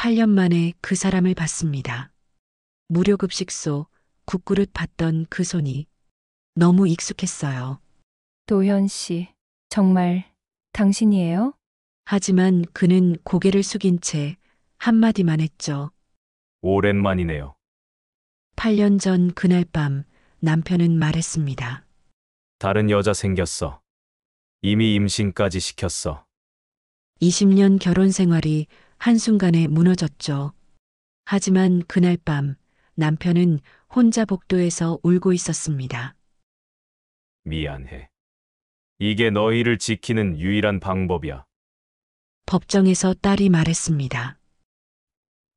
8년 만에 그 사람을 봤습니다. 무료급식소, 국그릇 받던 그 손이 너무 익숙했어요. 도현 씨, 정말 당신이에요? 하지만 그는 고개를 숙인 채 한마디만 했죠. 오랜만이네요. 8년 전 그날 밤 남편은 말했습니다. 다른 여자 생겼어. 이미 임신까지 시켰어. 20년 결혼 생활이 한순간에 무너졌죠. 하지만 그날 밤 남편은 혼자 복도에서 울고 있었습니다. 미안해. 이게 너희를 지키는 유일한 방법이야. 법정에서 딸이 말했습니다.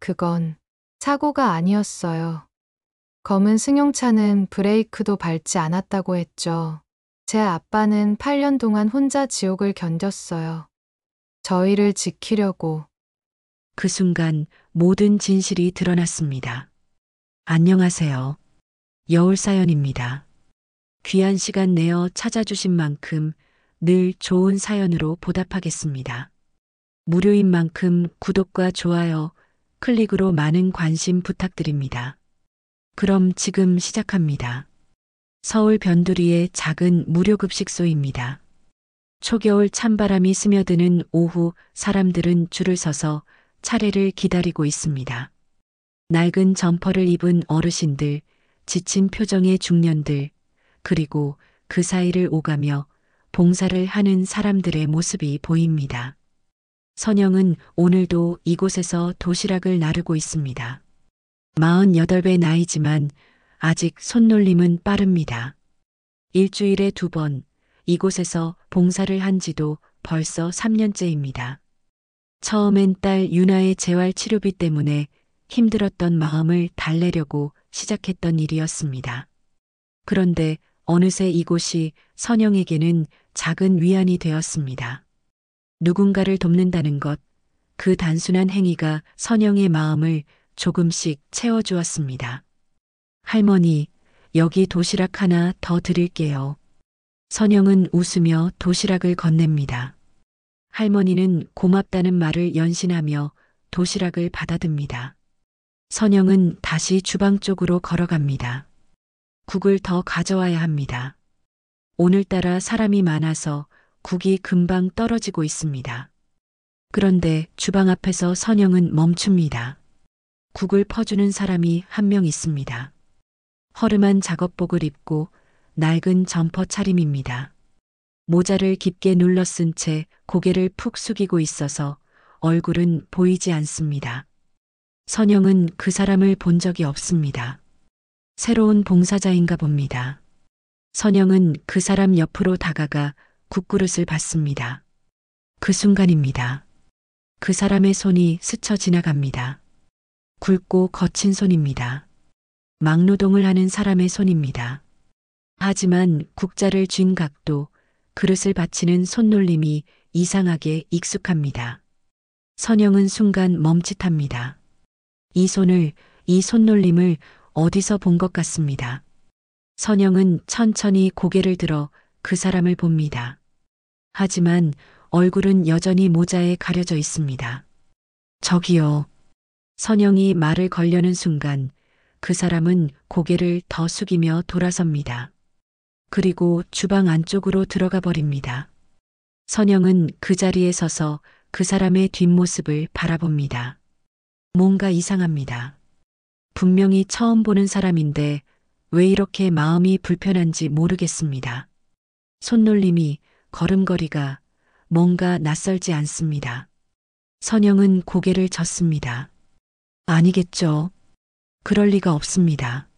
그건 사고가 아니었어요. 검은 승용차는 브레이크도 밟지 않았다고 했죠. 제 아빠는 8년 동안 혼자 지옥을 견뎠어요. 저희를 지키려고. 그 순간 모든 진실이 드러났습니다. 안녕하세요. 여울사연입니다. 귀한 시간 내어 찾아주신 만큼 늘 좋은 사연으로 보답하겠습니다. 무료인 만큼 구독과 좋아요, 클릭으로 많은 관심 부탁드립니다. 그럼 지금 시작합니다. 서울 변두리의 작은 무료급식소입니다. 초겨울 찬바람이 스며드는 오후 사람들은 줄을 서서 차례를 기다리고 있습니다. 낡은 점퍼를 입은 어르신들, 지친 표정의 중년들, 그리고 그 사이를 오가며 봉사를 하는 사람들의 모습이 보입니다. 선영은 오늘도 이곳에서 도시락을 나르고 있습니다. 48배 나이지만 아직 손놀림은 빠릅니다. 일주일에 2번 이곳에서 봉사를 한 지도 벌써 3년째입니다. 처음엔 딸 유나의 재활 치료비 때문에 힘들었던 마음을 달래려고 시작했던 일이었습니다. 그런데 어느새 이곳이 선영에게는 작은 위안이 되었습니다. 누군가를 돕는다는 것, 그 단순한 행위가 선영의 마음을 조금씩 채워주었습니다. 할머니, 여기 도시락 하나 더 드릴게요. 선영은 웃으며 도시락을 건넵니다. 할머니는 고맙다는 말을 연신하며 도시락을 받아듭니다. 선영은 다시 주방 쪽으로 걸어갑니다. 국을 더 가져와야 합니다. 오늘따라 사람이 많아서 국이 금방 떨어지고 있습니다. 그런데 주방 앞에서 선영은 멈춥니다. 국을 퍼주는 사람이 한 명 있습니다. 허름한 작업복을 입고 낡은 점퍼 차림입니다. 모자를 깊게 눌러 쓴 채 고개를 푹 숙이고 있어서 얼굴은 보이지 않습니다. 선영은 그 사람을 본 적이 없습니다. 새로운 봉사자인가 봅니다. 선영은 그 사람 옆으로 다가가 국그릇을 받습니다. 그 순간입니다. 그 사람의 손이 스쳐 지나갑니다. 굵고 거친 손입니다. 막노동을 하는 사람의 손입니다. 하지만 국자를 쥔 각도, 그릇을 받치는 손놀림이 이상하게 익숙합니다. 선영은 순간 멈칫합니다. 이 손을, 이 손놀림을 어디서 본 것 같습니다. 선영은 천천히 고개를 들어 그 사람을 봅니다. 하지만 얼굴은 여전히 모자에 가려져 있습니다. 저기요. 선영이 말을 걸려는 순간 그 사람은 고개를 더 숙이며 돌아섭니다. 그리고 주방 안쪽으로 들어가 버립니다. 선영은 그 자리에 서서 그 사람의 뒷모습을 바라봅니다. 뭔가 이상합니다. 분명히 처음 보는 사람인데 왜 이렇게 마음이 불편한지 모르겠습니다. 손놀림이, 걸음걸이가 뭔가 낯설지 않습니다. 선영은 고개를 젓습니다. 아니겠죠. 그럴 리가 없습니다.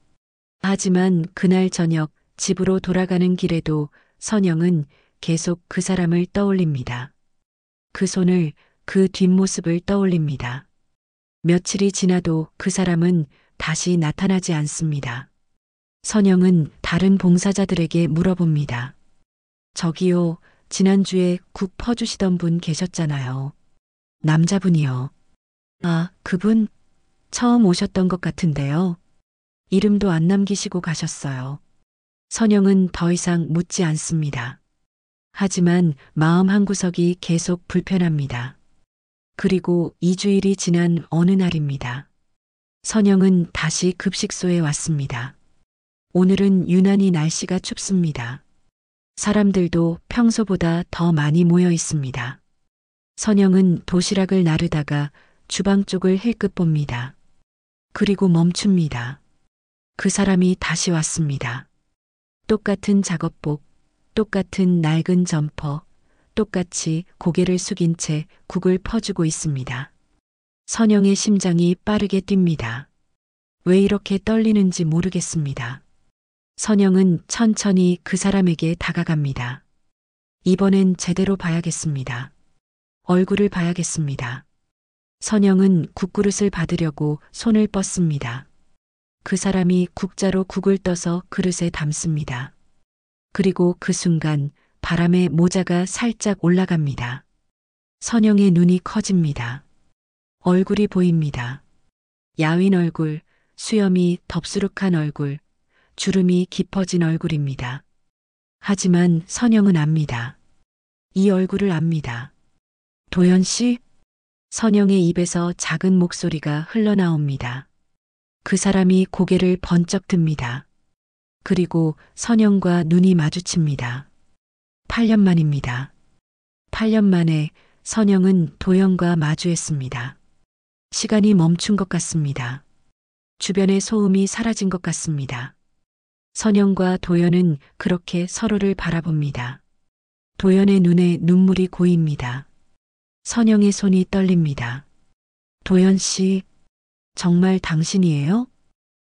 하지만 그날 저녁 집으로 돌아가는 길에도 선영은 계속 그 사람을 떠올립니다. 그 손을, 그 뒷모습을 떠올립니다. 며칠이 지나도 그 사람은 다시 나타나지 않습니다. 선영은 다른 봉사자들에게 물어봅니다. 저기요, 지난주에 국 퍼주시던 분 계셨잖아요. 남자분이요. 아, 그분? 처음 오셨던 것 같은데요. 이름도 안 남기시고 가셨어요. 선영은 더 이상 묻지 않습니다. 하지만 마음 한구석이 계속 불편합니다. 그리고 2주일이 지난 어느 날입니다. 선영은 다시 급식소에 왔습니다. 오늘은 유난히 날씨가 춥습니다. 사람들도 평소보다 더 많이 모여 있습니다. 선영은 도시락을 나르다가 주방 쪽을 힐끗 봅니다. 그리고 멈춥니다. 그 사람이 다시 왔습니다. 똑같은 작업복, 똑같은 낡은 점퍼, 똑같이 고개를 숙인 채 국을 퍼주고 있습니다. 선영의 심장이 빠르게 뜁니다. 왜 이렇게 떨리는지 모르겠습니다. 선영은 천천히 그 사람에게 다가갑니다. 이번엔 제대로 봐야겠습니다. 얼굴을 봐야겠습니다. 선영은 국그릇을 받으려고 손을 뻗습니다. 그 사람이 국자로 국을 떠서 그릇에 담습니다. 그리고 그 순간 바람에 모자가 살짝 올라갑니다. 선영의 눈이 커집니다. 얼굴이 보입니다. 야윈 얼굴, 수염이 덥수룩한 얼굴, 주름이 깊어진 얼굴입니다. 하지만 선영은 압니다. 이 얼굴을 압니다. 도연 씨? 선영의 입에서 작은 목소리가 흘러나옵니다. 그 사람이 고개를 번쩍 듭니다. 그리고 선영과 눈이 마주칩니다. 8년 만입니다. 8년 만에 선영은 도연과 마주했습니다. 시간이 멈춘 것 같습니다. 주변의 소음이 사라진 것 같습니다. 선영과 도연은 그렇게 서로를 바라봅니다. 도연의 눈에 눈물이 고입니다. 선영의 손이 떨립니다. 도연 씨, 정말 당신이에요?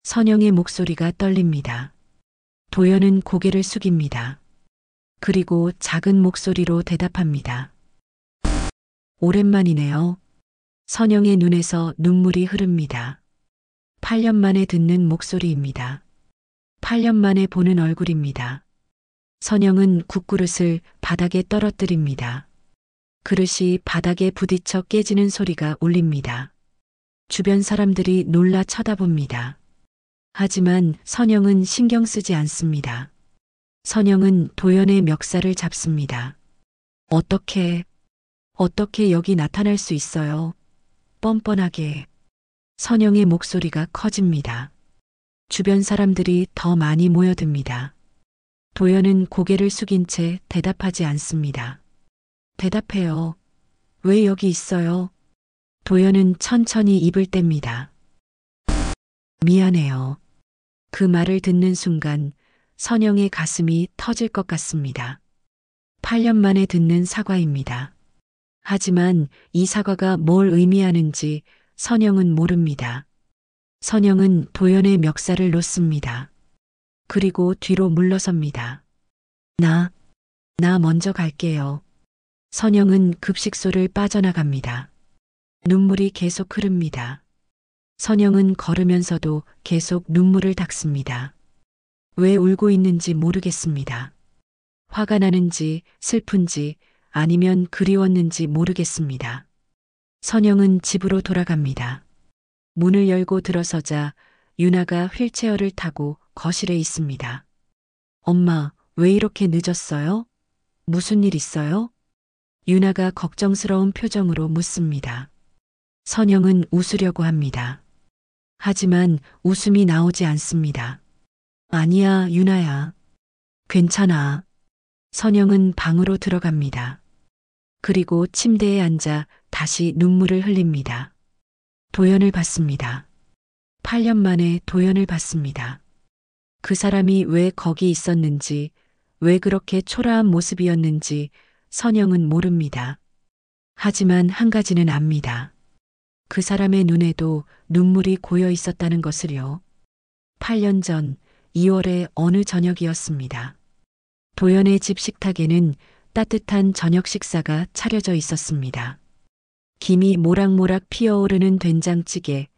선영의 목소리가 떨립니다. 도연은 고개를 숙입니다. 그리고 작은 목소리로 대답합니다. 오랜만이네요. 선영의 눈에서 눈물이 흐릅니다. 8년 만에 듣는 목소리입니다. 8년 만에 보는 얼굴입니다. 선영은 국그릇을 바닥에 떨어뜨립니다. 그릇이 바닥에 부딪혀 깨지는 소리가 울립니다. 주변 사람들이 놀라 쳐다봅니다. 하지만 선영은 신경 쓰지 않습니다. 선영은 도연의 멱살을 잡습니다. 어떻게 여기 나타날 수 있어요? 뻔뻔하게. 선영의 목소리가 커집니다. 주변 사람들이 더 많이 모여듭니다. 도연은 고개를 숙인 채 대답하지 않습니다. 대답해요. 왜 여기 있어요? 도연은 천천히 입을 뗍니다. 미안해요. 그 말을 듣는 순간 선영의 가슴이 터질 것 같습니다. 8년 만에 듣는 사과입니다. 하지만 이 사과가 뭘 의미하는지 선영은 모릅니다. 선영은 도연의 멱살을 놓습니다. 그리고 뒤로 물러섭니다. 나 먼저 갈게요. 선영은 급식소를 빠져나갑니다. 눈물이 계속 흐릅니다. 선영은 걸으면서도 계속 눈물을 닦습니다. 왜 울고 있는지 모르겠습니다. 화가 나는지 슬픈지 아니면 그리웠는지 모르겠습니다. 선영은 집으로 돌아갑니다. 문을 열고 들어서자 유나가 휠체어를 타고 거실에 있습니다. 엄마, 왜 이렇게 늦었어요? 무슨 일 있어요? 유나가 걱정스러운 표정으로 묻습니다. 선영은 웃으려고 합니다. 하지만 웃음이 나오지 않습니다. 아니야, 유나야. 괜찮아. 선영은 방으로 들어갑니다. 그리고 침대에 앉아 다시 눈물을 흘립니다. 도연을 봤습니다. 8년 만에 도연을 봤습니다. 그 사람이 왜 거기 있었는지, 왜 그렇게 초라한 모습이었는지 선영은 모릅니다. 하지만 한 가지는 압니다. 그 사람의 눈에도 눈물이 고여 있었다는 것을요. 8년 전 2월의 어느 저녁이었습니다. 도연의 집 식탁에는 따뜻한 저녁 식사가 차려져 있었습니다. 김이 모락모락 피어오르는 된장찌개,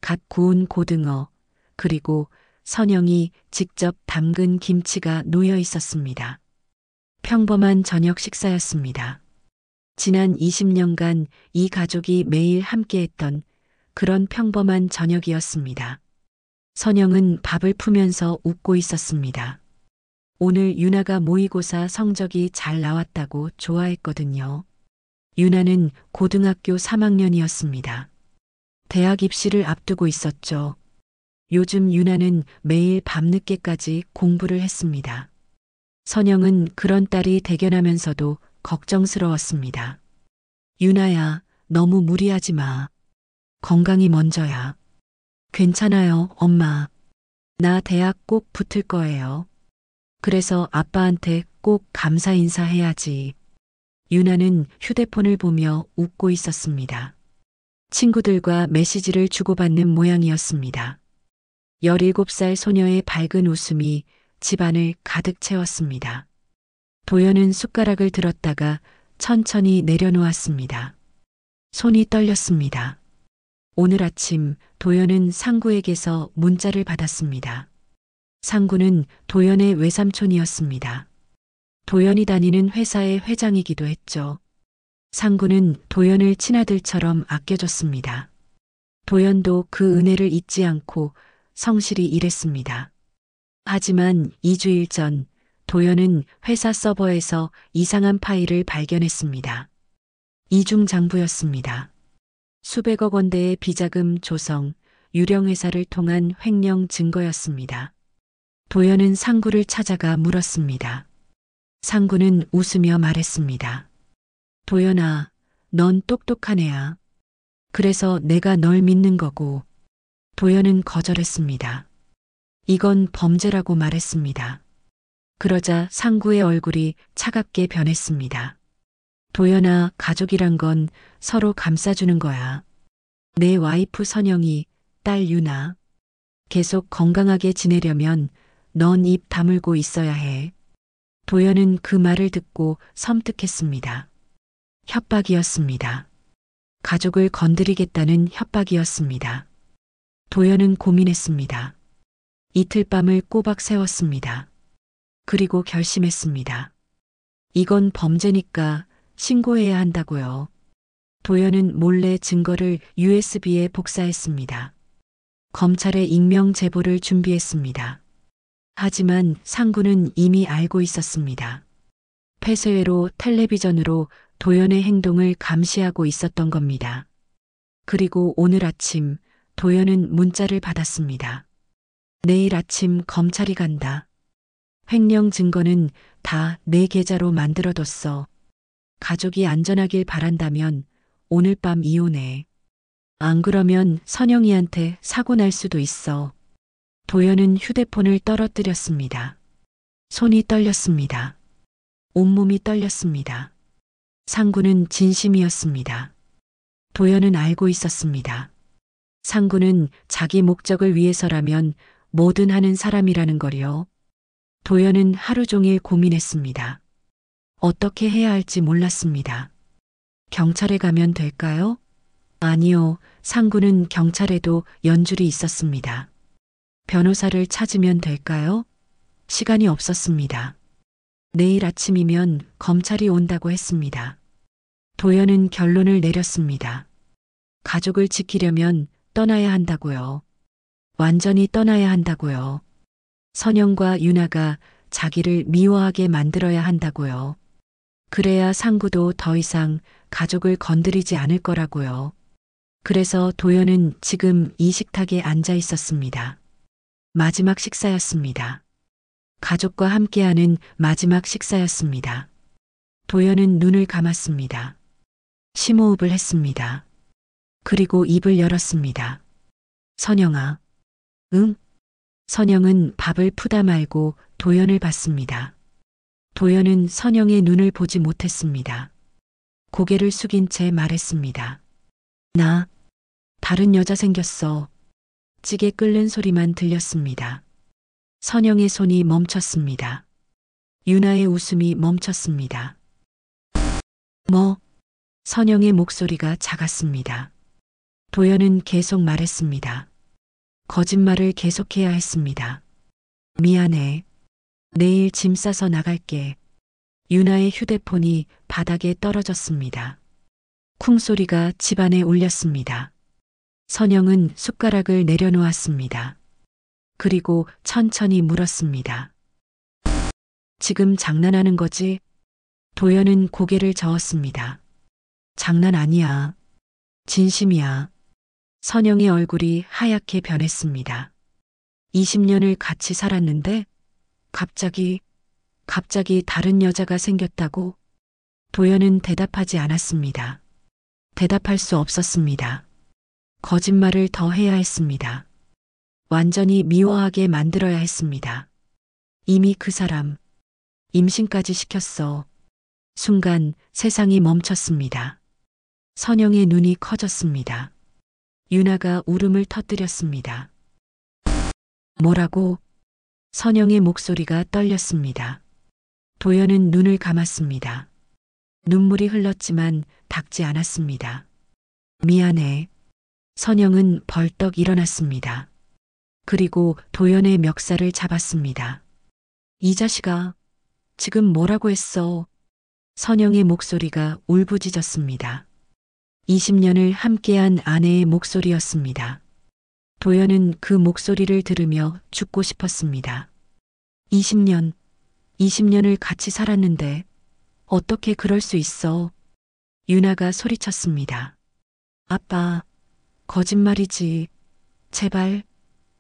갓 구운 고등어, 그리고 선영이 직접 담근 김치가 놓여 있었습니다. 평범한 저녁 식사였습니다. 지난 20년간 이 가족이 매일 함께했던 그런 평범한 저녁이었습니다. 선영은 밥을 푸면서 웃고 있었습니다. 오늘 유나가 모의고사 성적이 잘 나왔다고 좋아했거든요. 유나는 고등학교 3학년이었습니다. 대학 입시를 앞두고 있었죠. 요즘 유나는 매일 밤늦게까지 공부를 했습니다. 선영은 그런 딸이 대견하면서도 걱정스러웠습니다. 유나야, 너무 무리하지 마. 건강이 먼저야. 괜찮아요, 엄마. 나 대학 꼭 붙을 거예요. 그래서 아빠한테 꼭 감사 인사해야지. 유나는 휴대폰을 보며 웃고 있었습니다. 친구들과 메시지를 주고받는 모양이었습니다. 17살 소녀의 밝은 웃음이 집안을 가득 채웠습니다. 도연은 숟가락을 들었다가 천천히 내려놓았습니다. 손이 떨렸습니다. 오늘 아침 도연은 상구에게서 문자를 받았습니다. 상구는 도연의 외삼촌이었습니다. 도연이 다니는 회사의 회장이기도 했죠. 상구는 도연을 친아들처럼 아껴줬습니다. 도연도 그 은혜를 잊지 않고 성실히 일했습니다. 하지만 2주일 전 도연은 회사 서버에서 이상한 파일을 발견했습니다. 이중장부였습니다. 수백억 원대의 비자금 조성, 유령 회사를 통한 횡령 증거였습니다. 도연은 상구를 찾아가 물었습니다. 상구는 웃으며 말했습니다. 도연아, 넌 똑똑한 애야. 그래서 내가 널 믿는 거고. 도연은 거절했습니다. 이건 범죄라고 말했습니다. 그러자 상구의 얼굴이 차갑게 변했습니다. 도연아, 가족이란 건 서로 감싸주는 거야. 내 와이프 선영이, 딸 유나. 계속 건강하게 지내려면 넌 입 다물고 있어야 해. 도연은 그 말을 듣고 섬뜩했습니다. 협박이었습니다. 가족을 건드리겠다는 협박이었습니다. 도연은 고민했습니다. 이틀 밤을 꼬박 세웠습니다. 그리고 결심했습니다. 이건 범죄니까 신고해야 한다고요. 도연은 몰래 증거를 USB에 복사했습니다. 검찰에 익명 제보를 준비했습니다. 하지만 상구는 이미 알고 있었습니다. 폐쇄회로 텔레비전으로 도연의 행동을 감시하고 있었던 겁니다. 그리고 오늘 아침 도연은 문자를 받았습니다. 내일 아침 검찰이 간다. 횡령 증거는 다 내 계좌로 만들어뒀어. 가족이 안전하길 바란다면 오늘 밤 이혼해. 안 그러면 선영이한테 사고 날 수도 있어. 도연은 휴대폰을 떨어뜨렸습니다. 손이 떨렸습니다. 온몸이 떨렸습니다. 상구는 진심이었습니다. 도연은 알고 있었습니다. 상구는 자기 목적을 위해서라면 뭐든 하는 사람이라는 거요. 도연은 하루 종일 고민했습니다. 어떻게 해야 할지 몰랐습니다. 경찰에 가면 될까요? 아니요, 상구는 경찰에도 연줄이 있었습니다. 변호사를 찾으면 될까요? 시간이 없었습니다. 내일 아침이면 검찰이 온다고 했습니다. 도연은 결론을 내렸습니다. 가족을 지키려면 떠나야 한다고요. 완전히 떠나야 한다고요. 선영과 유나가 자기를 미워하게 만들어야 한다고요. 그래야 상구도 더 이상 가족을 건드리지 않을 거라고요. 그래서 도연은 지금 이 식탁에 앉아 있었습니다. 마지막 식사였습니다. 가족과 함께하는 마지막 식사였습니다. 도연은 눈을 감았습니다. 심호흡을 했습니다. 그리고 입을 열었습니다. 선영아. 응? 선영은 밥을 푸다 말고 도연을 봤습니다. 도연은 선영의 눈을 보지 못했습니다. 고개를 숙인 채 말했습니다. 나 다른 여자 생겼어. 찌개 끓는 소리만 들렸습니다. 선영의 손이 멈췄습니다. 유나의 웃음이 멈췄습니다. 뭐? 선영의 목소리가 작았습니다. 도연은 계속 말했습니다. 거짓말을 계속해야 했습니다. 미안해. 내일 짐 싸서 나갈게. 유나의 휴대폰이 바닥에 떨어졌습니다. 쿵 소리가 집안에 울렸습니다. 선영은 숟가락을 내려놓았습니다. 그리고 천천히 물었습니다. 지금 장난하는 거지? 도연은 고개를 저었습니다. 장난 아니야. 진심이야. 선영의 얼굴이 하얗게 변했습니다. 20년을 같이 살았는데 갑자기 다른 여자가 생겼다고? 도연은 대답하지 않았습니다. 대답할 수 없었습니다. 거짓말을 더 해야 했습니다. 완전히 미워하게 만들어야 했습니다. 이미 그 사람 임신까지 시켰어. 순간 세상이 멈췄습니다. 선영의 눈이 커졌습니다. 유나가 울음을 터뜨렸습니다. 뭐라고? 선영의 목소리가 떨렸습니다. 도연은 눈을 감았습니다. 눈물이 흘렀지만 닦지 않았습니다. 미안해. 선영은 벌떡 일어났습니다. 그리고 도연의 멱살을 잡았습니다. 이 자식아, 지금 뭐라고 했어? 선영의 목소리가 울부짖었습니다. 20년을 함께한 아내의 목소리였습니다. 도연은 그 목소리를 들으며 죽고 싶었습니다. 20년을 같이 살았는데 어떻게 그럴 수 있어? 유나가 소리쳤습니다. 아빠, 거짓말이지. 제발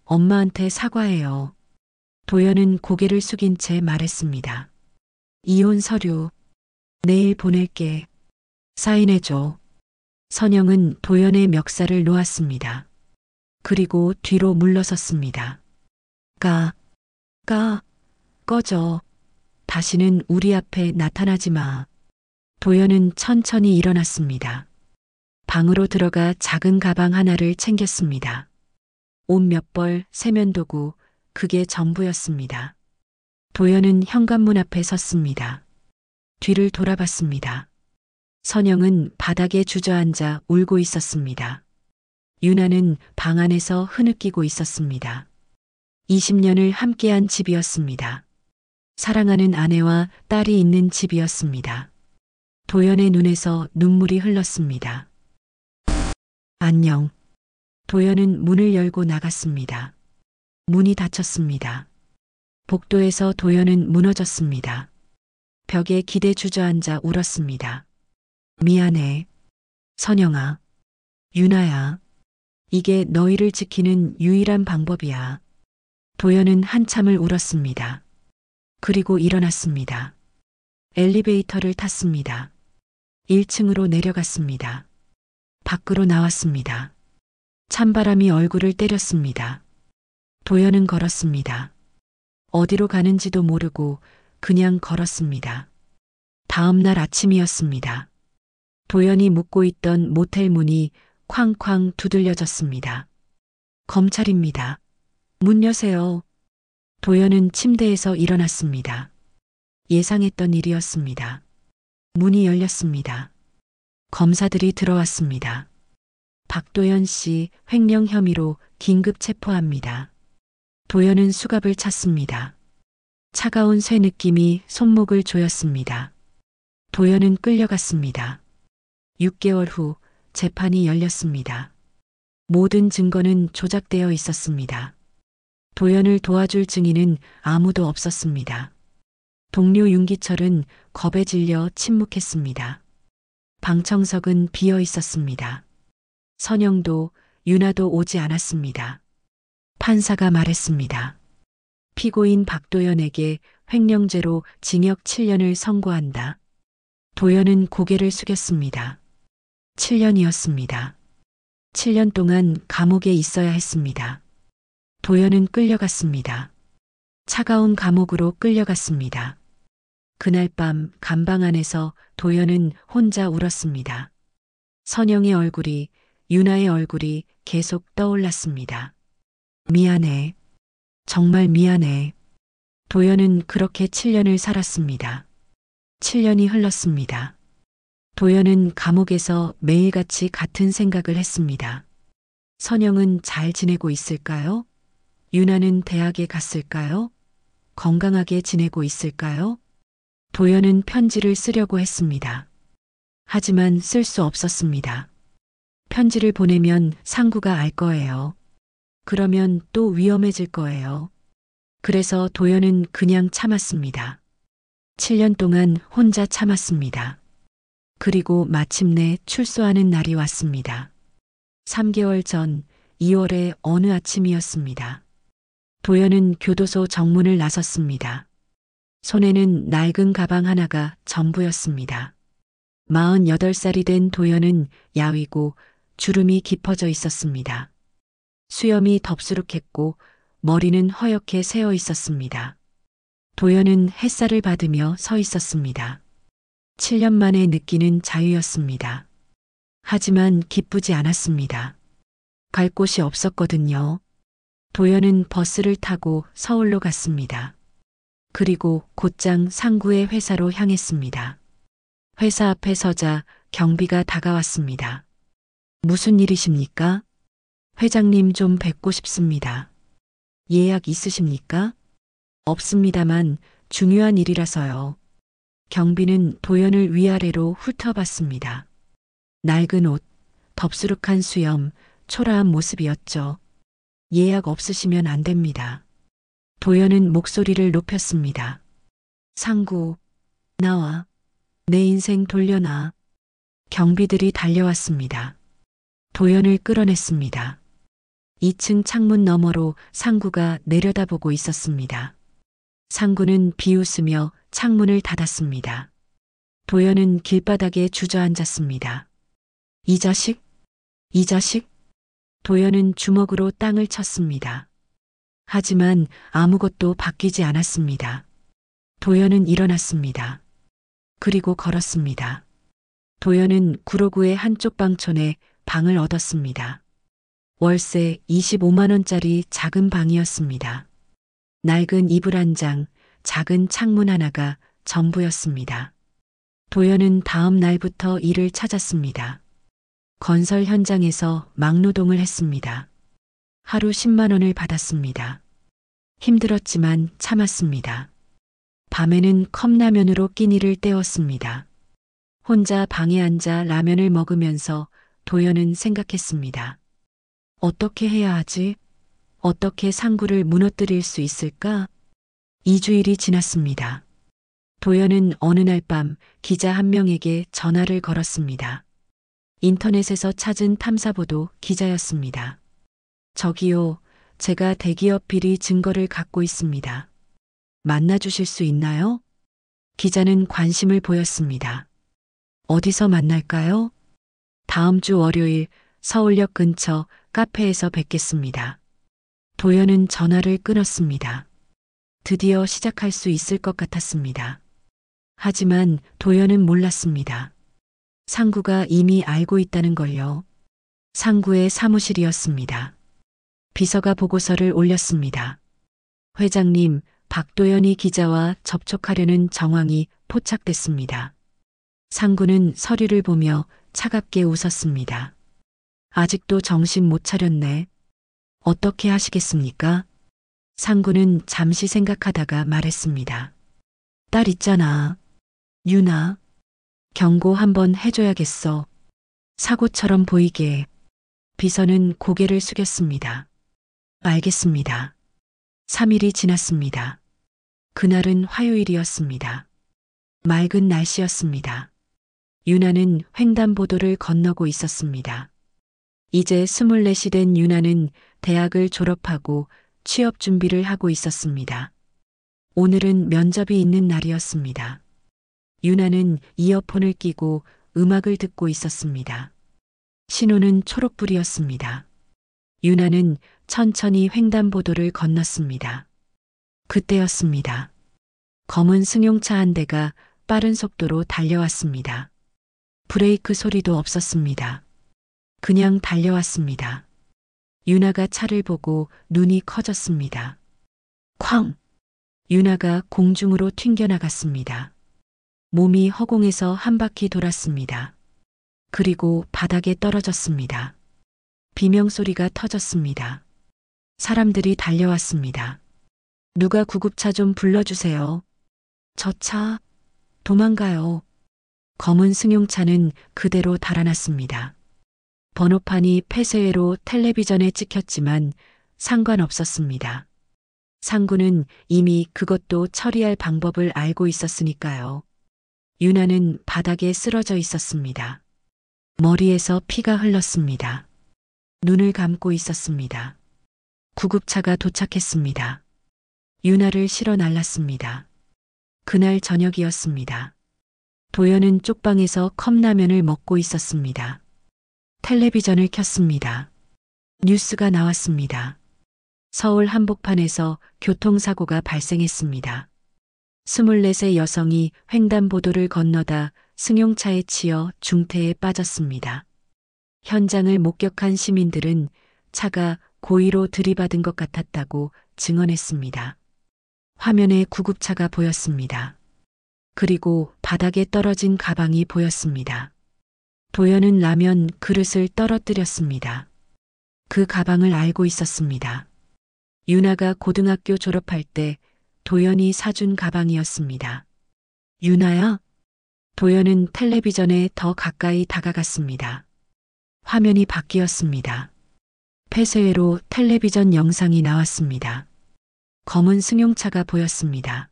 엄마한테 사과해요. 도연은 고개를 숙인 채 말했습니다. 이혼 서류 내일 보낼게. 사인해줘. 선영은 도연의 멱살을 놓았습니다. 그리고 뒤로 물러섰습니다. 꺼져. 다시는 우리 앞에 나타나지 마. 도연은 천천히 일어났습니다. 방으로 들어가 작은 가방 하나를 챙겼습니다. 옷 몇 벌, 세면도구, 그게 전부였습니다. 도연은 현관문 앞에 섰습니다. 뒤를 돌아봤습니다. 선영은 바닥에 주저앉아 울고 있었습니다. 유나는 방 안에서 흐느끼고 있었습니다. 20년을 함께한 집이었습니다. 사랑하는 아내와 딸이 있는 집이었습니다. 도연의 눈에서 눈물이 흘렀습니다. 안녕. 도연은 문을 열고 나갔습니다. 문이 닫혔습니다. 복도에서 도연은 무너졌습니다. 벽에 기대 주저앉아 울었습니다. 미안해. 선영아. 유나야. 이게 너희를 지키는 유일한 방법이야. 도연은 한참을 울었습니다. 그리고 일어났습니다. 엘리베이터를 탔습니다. 1층으로 내려갔습니다. 밖으로 나왔습니다. 찬바람이 얼굴을 때렸습니다. 도연은 걸었습니다. 어디로 가는지도 모르고 그냥 걸었습니다. 다음 날 아침이었습니다. 도연이 묵고 있던 모텔 문이 쾅쾅 두들려졌습니다. 검찰입니다. 문 여세요. 도연은 침대에서 일어났습니다. 예상했던 일이었습니다. 문이 열렸습니다. 검사들이 들어왔습니다. 박도연 씨 횡령 혐의로 긴급 체포합니다. 도연은 수갑을 찼습니다. 차가운 쇠 느낌이 손목을 조였습니다. 도연은 끌려갔습니다. 6개월 후 재판이 열렸습니다. 모든 증거는 조작되어 있었습니다. 도연을 도와줄 증인은 아무도 없었습니다. 동료 윤기철은 겁에 질려 침묵했습니다. 방청석은 비어 있었습니다. 선영도 유나도 오지 않았습니다. 판사가 말했습니다. 피고인 박도연에게 횡령죄로 징역 7년을 선고한다. 도연은 고개를 숙였습니다. 7년이었습니다. 7년 동안 감옥에 있어야 했습니다. 도연은 끌려갔습니다. 차가운 감옥으로 끌려갔습니다. 그날 밤 감방 안에서 도연은 혼자 울었습니다. 선영의 얼굴이, 유나의 얼굴이 계속 떠올랐습니다. 미안해. 정말 미안해. 도연은 그렇게 7년을 살았습니다. 7년이 흘렀습니다. 도연은 감옥에서 매일같이 같은 생각을 했습니다. 선영은 잘 지내고 있을까요? 유나는 대학에 갔을까요? 건강하게 지내고 있을까요? 도연은 편지를 쓰려고 했습니다. 하지만 쓸 수 없었습니다. 편지를 보내면 상구가 알 거예요. 그러면 또 위험해질 거예요. 그래서 도연은 그냥 참았습니다. 7년 동안 혼자 참았습니다. 그리고 마침내 출소하는 날이 왔습니다. 3개월 전 2월의 어느 아침이었습니다. 도연은 교도소 정문을 나섰습니다. 손에는 낡은 가방 하나가 전부였습니다. 48살이 된 도연은 야위고 주름이 깊어져 있었습니다. 수염이 덥수룩했고 머리는 허옇게 새어 있었습니다. 도연은 햇살을 받으며 서 있었습니다. 7년 만에 느끼는 자유였습니다. 하지만 기쁘지 않았습니다. 갈 곳이 없었거든요. 도연은 버스를 타고 서울로 갔습니다. 그리고 곧장 상구의 회사로 향했습니다. 회사 앞에 서자 경비가 다가왔습니다. 무슨 일이십니까? 회장님 좀 뵙고 싶습니다. 예약 있으십니까? 없습니다만 중요한 일이라서요. 경비는 도연을 위아래로 훑어봤습니다. 낡은 옷, 덥수룩한 수염, 초라한 모습이었죠. 예약 없으시면 안 됩니다. 도연은 목소리를 높였습니다. 상구, 나와. 내 인생 돌려놔. 경비들이 달려왔습니다. 도연을 끌어냈습니다. 2층 창문 너머로 상구가 내려다보고 있었습니다. 상구는 비웃으며 창문을 닫았습니다. 도연은 길바닥에 주저앉았습니다. 이 자식? 이 자식? 도연은 주먹으로 땅을 쳤습니다. 하지만 아무것도 바뀌지 않았습니다. 도연은 일어났습니다. 그리고 걸었습니다. 도연은 구로구의 한쪽 방촌에 방을 얻었습니다. 월세 25만 원짜리 작은 방이었습니다. 낡은 이불 한 장, 작은 창문 하나가 전부였습니다. 도연은 다음 날부터 일을 찾았습니다. 건설 현장에서 막노동을 했습니다. 하루 10만 원을 받았습니다. 힘들었지만 참았습니다. 밤에는 컵라면으로 끼니를 때웠습니다. 혼자 방에 앉아 라면을 먹으면서 도연은 생각했습니다. 어떻게 해야 하지? 어떻게 상구를 무너뜨릴 수 있을까? 2주일이 지났습니다. 도연은 어느 날 밤 기자 한 명에게 전화를 걸었습니다. 인터넷에서 찾은 탐사보도 기자였습니다. 저기요, 제가 대기업 비리 증거를 갖고 있습니다. 만나주실 수 있나요? 기자는 관심을 보였습니다. 어디서 만날까요? 다음 주 월요일 서울역 근처 카페에서 뵙겠습니다. 도연은 전화를 끊었습니다. 드디어 시작할 수 있을 것 같았습니다. 하지만 도연은 몰랐습니다. 상구가 이미 알고 있다는 걸요. 상구의 사무실이었습니다. 비서가 보고서를 올렸습니다. 회장님, 박도연이 기자와 접촉하려는 정황이 포착됐습니다. 상구는 서류를 보며 차갑게 웃었습니다. 아직도 정신 못 차렸네. 어떻게 하시겠습니까? 상구는 잠시 생각하다가 말했습니다. 딸 있잖아. 유나. 경고 한번 해줘야겠어. 사고처럼 보이게. 비서는 고개를 숙였습니다. 알겠습니다. 3일이 지났습니다. 그날은 화요일이었습니다. 맑은 날씨였습니다. 유나는 횡단보도를 건너고 있었습니다. 이제 24이 된 유나는 대학을 졸업하고 취업 준비를 하고 있었습니다. 오늘은 면접이 있는 날이었습니다. 유나는 이어폰을 끼고 음악을 듣고 있었습니다. 신호는 초록불이었습니다. 유나는 천천히 횡단보도를 건넜습니다. 그때였습니다. 검은 승용차 한 대가 빠른 속도로 달려왔습니다. 브레이크 소리도 없었습니다. 그냥 달려왔습니다. 유나가 차를 보고 눈이 커졌습니다. 쾅! 유나가 공중으로 튕겨나갔습니다. 몸이 허공에서 한 바퀴 돌았습니다. 그리고 바닥에 떨어졌습니다. 비명소리가 터졌습니다. 사람들이 달려왔습니다. 누가 구급차 좀 불러주세요. 저 차, 도망가요. 검은 승용차는 그대로 달아났습니다. 번호판이 폐쇄회로 텔레비전에 찍혔지만 상관없었습니다. 상구는 이미 그것도 처리할 방법을 알고 있었으니까요. 유나는 바닥에 쓰러져 있었습니다. 머리에서 피가 흘렀습니다. 눈을 감고 있었습니다. 구급차가 도착했습니다. 유나를 실어 날랐습니다. 그날 저녁이었습니다. 도연은 쪽방에서 컵라면을 먹고 있었습니다. 텔레비전을 켰습니다. 뉴스가 나왔습니다. 서울 한복판에서 교통사고가 발생했습니다. 24세 여성이 횡단보도를 건너다 승용차에 치여 중태에 빠졌습니다. 현장을 목격한 시민들은 차가 고의로 들이받은 것 같았다고 증언했습니다. 화면에 구급차가 보였습니다. 그리고 바닥에 떨어진 가방이 보였습니다. 도연은 라면 그릇을 떨어뜨렸습니다. 그 가방을 알고 있었습니다. 유나가 고등학교 졸업할 때 도연이 사준 가방이었습니다. 유나야? 도연은 텔레비전에 더 가까이 다가갔습니다. 화면이 바뀌었습니다. 폐쇄회로 텔레비전 영상이 나왔습니다. 검은 승용차가 보였습니다.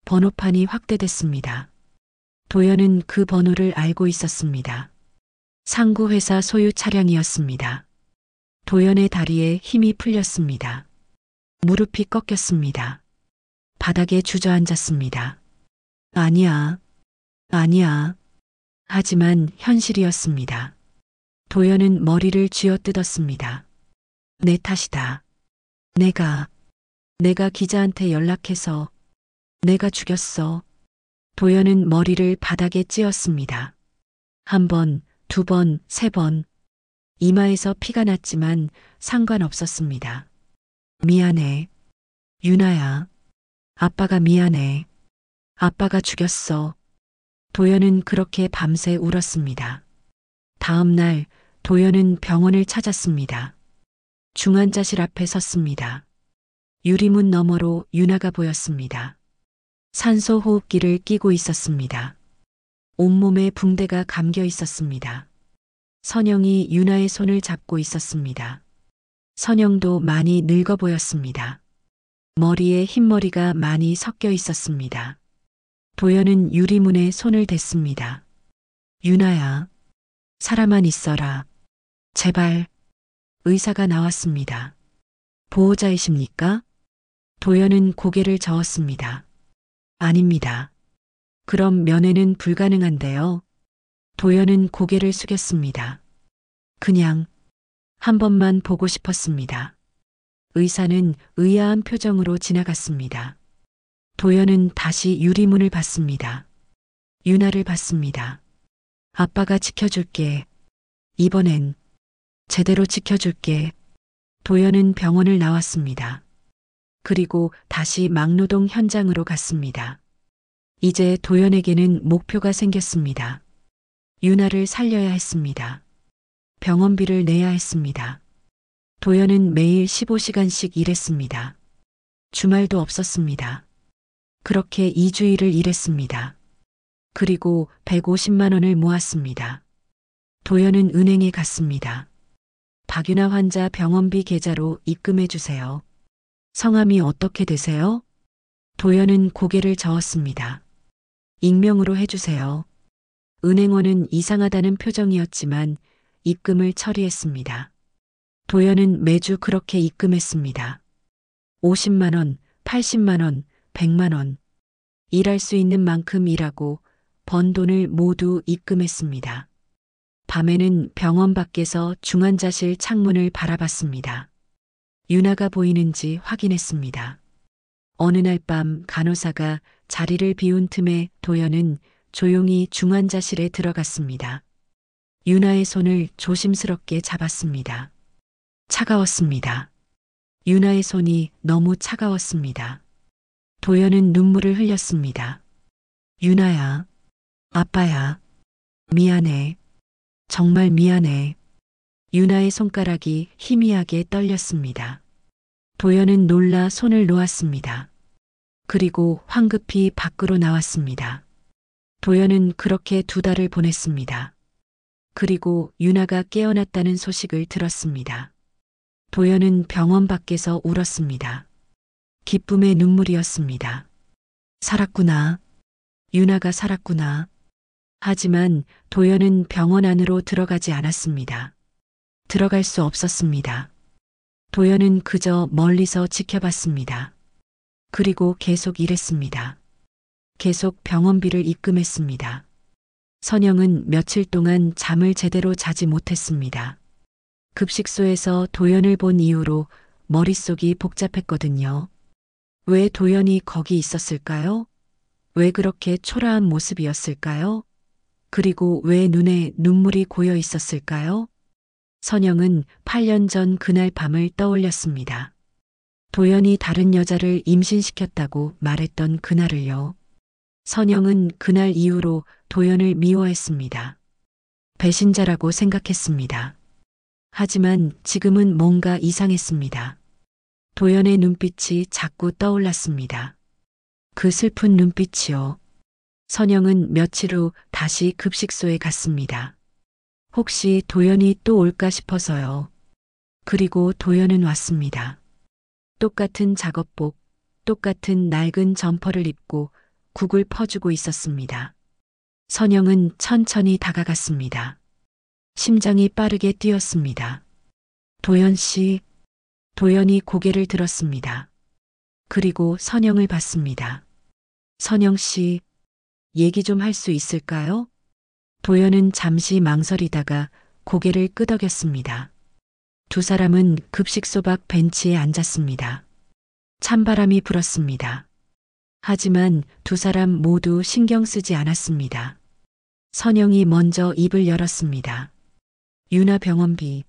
번호판이 확대됐습니다. 도연은 그 번호를 알고 있었습니다. 상구회사 소유 차량이었습니다. 도연의 다리에 힘이 풀렸습니다. 무릎이 꺾였습니다. 바닥에 주저앉았습니다. 아니야. 아니야. 하지만 현실이었습니다. 도연은 머리를 쥐어뜯었습니다. 내 탓이다. 내가 기자한테 연락해서 내가 죽였어. 도연은 머리를 바닥에 찧었습니다. 한 번, 두 번, 세 번. 이마에서 피가 났지만 상관없었습니다. 미안해. 유나야. 아빠가 미안해. 아빠가 죽였어. 도연은 그렇게 밤새 울었습니다. 다음 날 도연은 병원을 찾았습니다. 중환자실 앞에 섰습니다. 유리문 너머로 유나가 보였습니다. 산소 호흡기를 끼고 있었습니다. 온몸에 붕대가 감겨 있었습니다. 선영이 유나의 손을 잡고 있었습니다. 선영도 많이 늙어 보였습니다. 머리에 흰머리가 많이 섞여 있었습니다. 도연은 유리문에 손을 댔습니다. 유나야, 살아만 있어라. 제발. 의사가 나왔습니다. 보호자이십니까? 도연은 고개를 저었습니다. 아닙니다. 그럼 면회는 불가능한데요. 도연은 고개를 숙였습니다. 그냥 한 번만 보고 싶었습니다. 의사는 의아한 표정으로 지나갔습니다. 도연은 다시 유리문을 봤습니다. 유나를 봤습니다. 아빠가 지켜줄게. 이번엔 제대로 지켜줄게. 도연은 병원을 나왔습니다. 그리고 다시 막노동 현장으로 갔습니다. 이제 도연에게는 목표가 생겼습니다. 유나를 살려야 했습니다. 병원비를 내야 했습니다. 도연은 매일 15시간씩 일했습니다. 주말도 없었습니다. 그렇게 2주일을 일했습니다. 그리고 150만 원을 모았습니다. 도연은 은행에 갔습니다. 박유나 환자 병원비 계좌로 입금해 주세요. 성함이 어떻게 되세요? 도연은 고개를 저었습니다. 익명으로 해주세요. 은행원은 이상하다는 표정이었지만 입금을 처리했습니다. 도연은 매주 그렇게 입금했습니다. 50만 원, 80만 원, 100만 원. 일할 수 있는 만큼 일하고 번 돈을 모두 입금했습니다. 밤에는 병원 밖에서 중환자실 창문을 바라봤습니다. 유나가 보이는지 확인했습니다. 어느 날 밤 간호사가 자리를 비운 틈에 도연은 조용히 중환자실에 들어갔습니다. 유나의 손을 조심스럽게 잡았습니다. 차가웠습니다. 유나의 손이 너무 차가웠습니다. 도연은 눈물을 흘렸습니다. 유나야, 아빠야, 미안해. 정말 미안해. 유나의 손가락이 희미하게 떨렸습니다. 도연은 놀라 손을 놓았습니다. 그리고 황급히 밖으로 나왔습니다. 도연은 그렇게 2달을 보냈습니다. 그리고 유나가 깨어났다는 소식을 들었습니다. 도연은 병원 밖에서 울었습니다. 기쁨의 눈물이었습니다. 살았구나. 유나가 살았구나. 하지만 도연은 병원 안으로 들어가지 않았습니다. 들어갈 수 없었습니다. 도연은 그저 멀리서 지켜봤습니다. 그리고 계속 일했습니다. 계속 병원비를 입금했습니다. 선영은 며칠 동안 잠을 제대로 자지 못했습니다. 급식소에서 도연을 본 이후로 머릿속이 복잡했거든요. 왜 도연이 거기 있었을까요? 왜 그렇게 초라한 모습이었을까요? 그리고 왜 눈에 눈물이 고여 있었을까요? 선영은 8년 전 그날 밤을 떠올렸습니다. 도연이 다른 여자를 임신시켰다고 말했던 그날을요. 선영은 그날 이후로 도연을 미워했습니다. 배신자라고 생각했습니다. 하지만 지금은 뭔가 이상했습니다. 도연의 눈빛이 자꾸 떠올랐습니다. 그 슬픈 눈빛이요. 선영은 며칠 후 다시 급식소에 갔습니다. 혹시 도연이 또 올까 싶어서요. 그리고 도연은 왔습니다. 똑같은 작업복, 똑같은 낡은 점퍼를 입고 국을 퍼주고 있었습니다. 선영은 천천히 다가갔습니다. 심장이 빠르게 뛰었습니다. 도연 씨, 도연이 고개를 들었습니다. 그리고 선영을 봤습니다. 선영 씨, 얘기 좀 할 수 있을까요? 도연은 잠시 망설이다가 고개를 끄덕였습니다. 두 사람은 급식소 밖 벤치에 앉았습니다. 찬바람이 불었습니다. 하지만 두 사람 모두 신경 쓰지 않았습니다. 선영이 먼저 입을 열었습니다. 유나 병원비,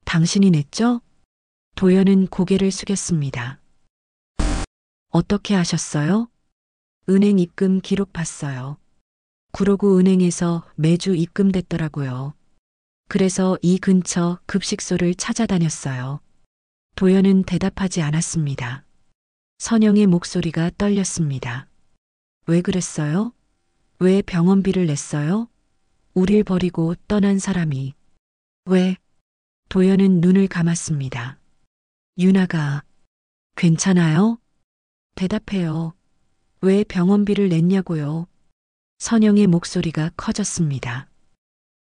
당신이 냈죠? 도연은 고개를 숙였습니다. 어떻게 하셨어요? 은행 입금 기록 봤어요. 구로구 은행에서 매주 입금됐더라고요. 그래서 이 근처 급식소를 찾아다녔어요. 도연은 대답하지 않았습니다. 선영의 목소리가 떨렸습니다. 왜 그랬어요? 왜 병원비를 냈어요? 우릴 버리고 떠난 사람이. 왜? 도연은 눈을 감았습니다. 유나가 괜찮아요? 대답해요. 왜 병원비를 냈냐고요? 선영의 목소리가 커졌습니다.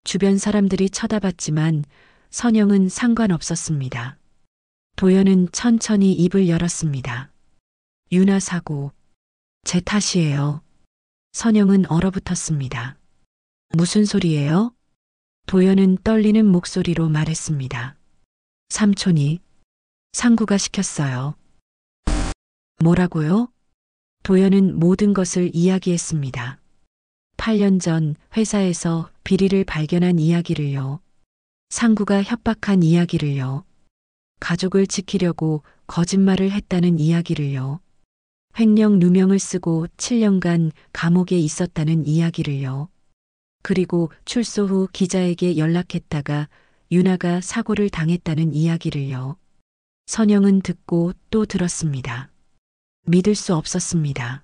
주변 사람들이 쳐다봤지만 선영은 상관없었습니다. 도연은 천천히 입을 열었습니다. 유나 사고, 제 탓이에요. 선영은 얼어붙었습니다. 무슨 소리예요? 도연은 떨리는 목소리로 말했습니다. 삼촌이 상구가 시켰어요. 뭐라고요? 도연은 모든 것을 이야기했습니다. 8년 전 회사에서 비리를 발견한 이야기를요. 상구가 협박한 이야기를요. 가족을 지키려고 거짓말을 했다는 이야기를요. 횡령 누명을 쓰고 7년간 감옥에 있었다는 이야기를요. 그리고 출소 후 기자에게 연락했다가 유나가 사고를 당했다는 이야기를요. 선영은 듣고 또 들었습니다. 믿을 수 없었습니다.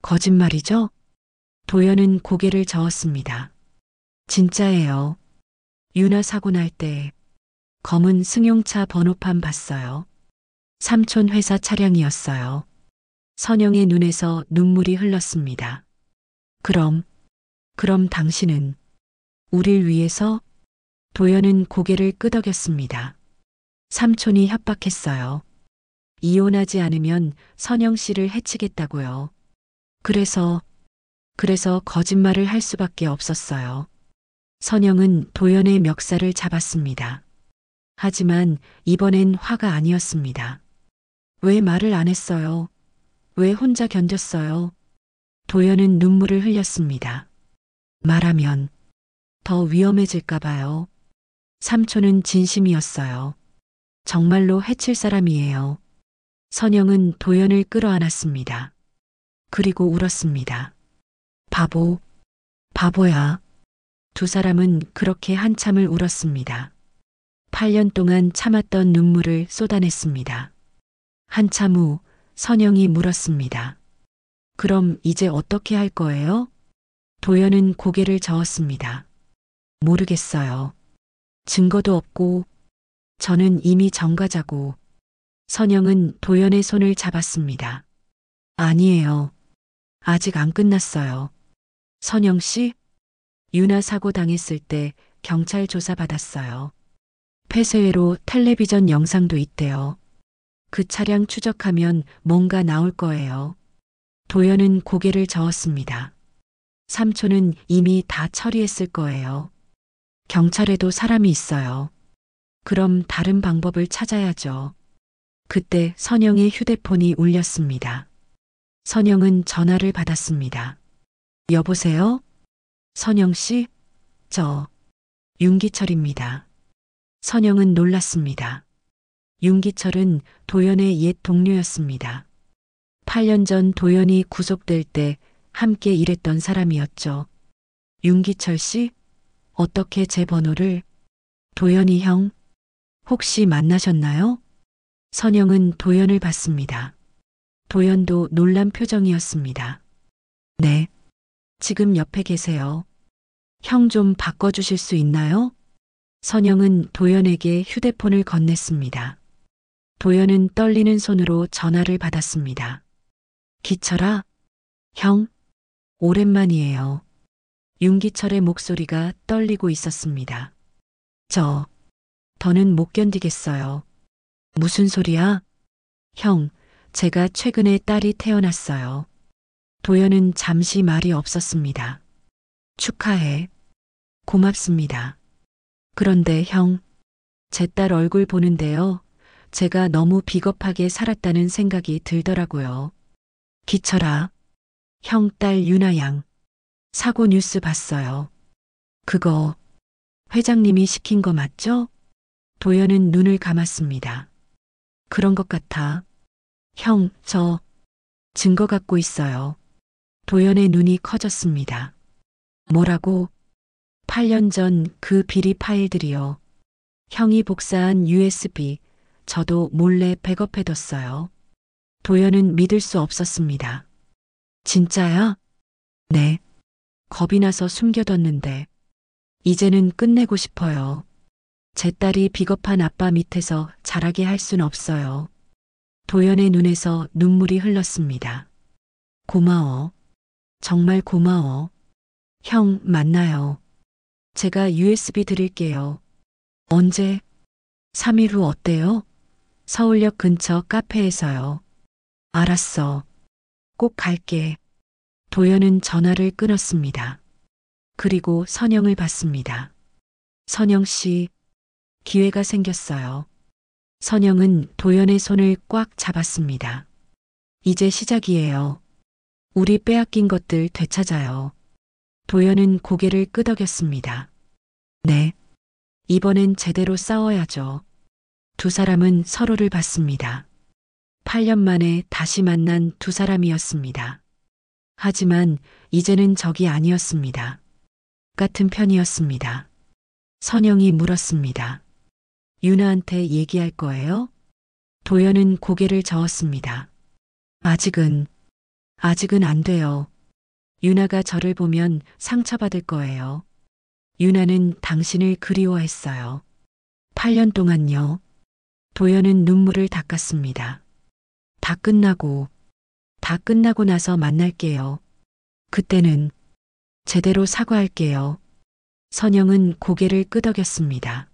거짓말이죠? 도연은 고개를 저었습니다. 진짜예요. 유나 사고 날 때 검은 승용차 번호판 봤어요. 삼촌 회사 차량이었어요. 선영의 눈에서 눈물이 흘렀습니다. 그럼 당신은 우릴 위해서? 도연은 고개를 끄덕였습니다. 삼촌이 협박했어요. 이혼하지 않으면 선영 씨를 해치겠다고요. 그래서 거짓말을 할 수밖에 없었어요. 선영은 도연의 멱살을 잡았습니다. 하지만 이번엔 화가 아니었습니다. 왜 말을 안 했어요? 왜 혼자 견뎠어요? 도연은 눈물을 흘렸습니다. 말하면 더 위험해질까 봐요. 삼촌은 진심이었어요. 정말로 해칠 사람이에요. 선영은 도연을 끌어안았습니다. 그리고 울었습니다. 바보야. 두 사람은 그렇게 한참을 울었습니다. 8년 동안 참았던 눈물을 쏟아냈습니다. 한참 후 선영이 물었습니다. 그럼 이제 어떻게 할 거예요? 도연은 고개를 저었습니다. 모르겠어요. 증거도 없고 저는 이미 전과자고. 선영은 도연의 손을 잡았습니다. 아니에요. 아직 안 끝났어요. 선영 씨, 유나 사고 당했을 때 경찰 조사 받았어요. 폐쇄회로 텔레비전 영상도 있대요. 그 차량 추적하면 뭔가 나올 거예요. 도연은 고개를 저었습니다. 삼촌은 이미 다 처리했을 거예요. 경찰에도 사람이 있어요. 그럼 다른 방법을 찾아야죠. 그때 선영의 휴대폰이 울렸습니다. 선영은 전화를 받았습니다. 여보세요? 선영 씨? 저 윤기철입니다. 선영은 놀랐습니다. 윤기철은 도연의 옛 동료였습니다. 8년 전 도연이 구속될 때 함께 일했던 사람이었죠. 윤기철 씨? 어떻게 제 번호를? 도연이 형? 혹시 만나셨나요? 선영은 도연을 봤습니다. 도연도 놀란 표정이었습니다. 네. 지금 옆에 계세요. 형 좀 바꿔주실 수 있나요? 선영은 도연에게 휴대폰을 건넸습니다. 도연은 떨리는 손으로 전화를 받았습니다. 기철아? 형? 오랜만이에요. 윤기철의 목소리가 떨리고 있었습니다. 더는 못 견디겠어요. 무슨 소리야? 형, 제가 최근에 딸이 태어났어요. 도연은 잠시 말이 없었습니다. 축하해. 고맙습니다. 그런데 형, 제 딸 얼굴 보는데요. 제가 너무 비겁하게 살았다는 생각이 들더라고요. 기철아, 형 딸 유나 양. 사고 뉴스 봤어요. 그거 회장님이 시킨 거 맞죠? 도연은 눈을 감았습니다. 그런 것 같아. 형, 저 증거 갖고 있어요. 도연의 눈이 커졌습니다. 뭐라고? 8년 전 그 비리 파일들이요. 형이 복사한 USB, 저도 몰래 백업해뒀어요. 도연은 믿을 수 없었습니다. 진짜야? 네. 겁이 나서 숨겨뒀는데, 이제는 끝내고 싶어요. 제 딸이 비겁한 아빠 밑에서 자라게 할 순 없어요. 도연의 눈에서 눈물이 흘렀습니다. 고마워. 정말 고마워. 형, 만나요. 제가 USB 드릴게요. 언제? 3일 후 어때요? 서울역 근처 카페에서요. 알았어. 꼭 갈게. 도연은 전화를 끊었습니다. 그리고 선영을 봤습니다. 선영 씨, 기회가 생겼어요. 선영은 도연의 손을 꽉 잡았습니다. 이제 시작이에요. 우리 빼앗긴 것들 되찾아요. 도연은 고개를 끄덕였습니다. 네. 이번엔 제대로 싸워야죠. 두 사람은 서로를 봤습니다. 8년 만에 다시 만난 두 사람이었습니다. 하지만 이제는 적이 아니었습니다. 같은 편이었습니다. 선영이 물었습니다. 유나한테 얘기할 거예요? 도연은 고개를 저었습니다. 아직은 안 돼요. 유나가 저를 보면 상처받을 거예요. 유나는 당신을 그리워했어요. 8년 동안요. 도연은 눈물을 닦았습니다. 다 끝나고 나서 만날게요. 그때는 제대로 사과할게요. 선영은 고개를 끄덕였습니다.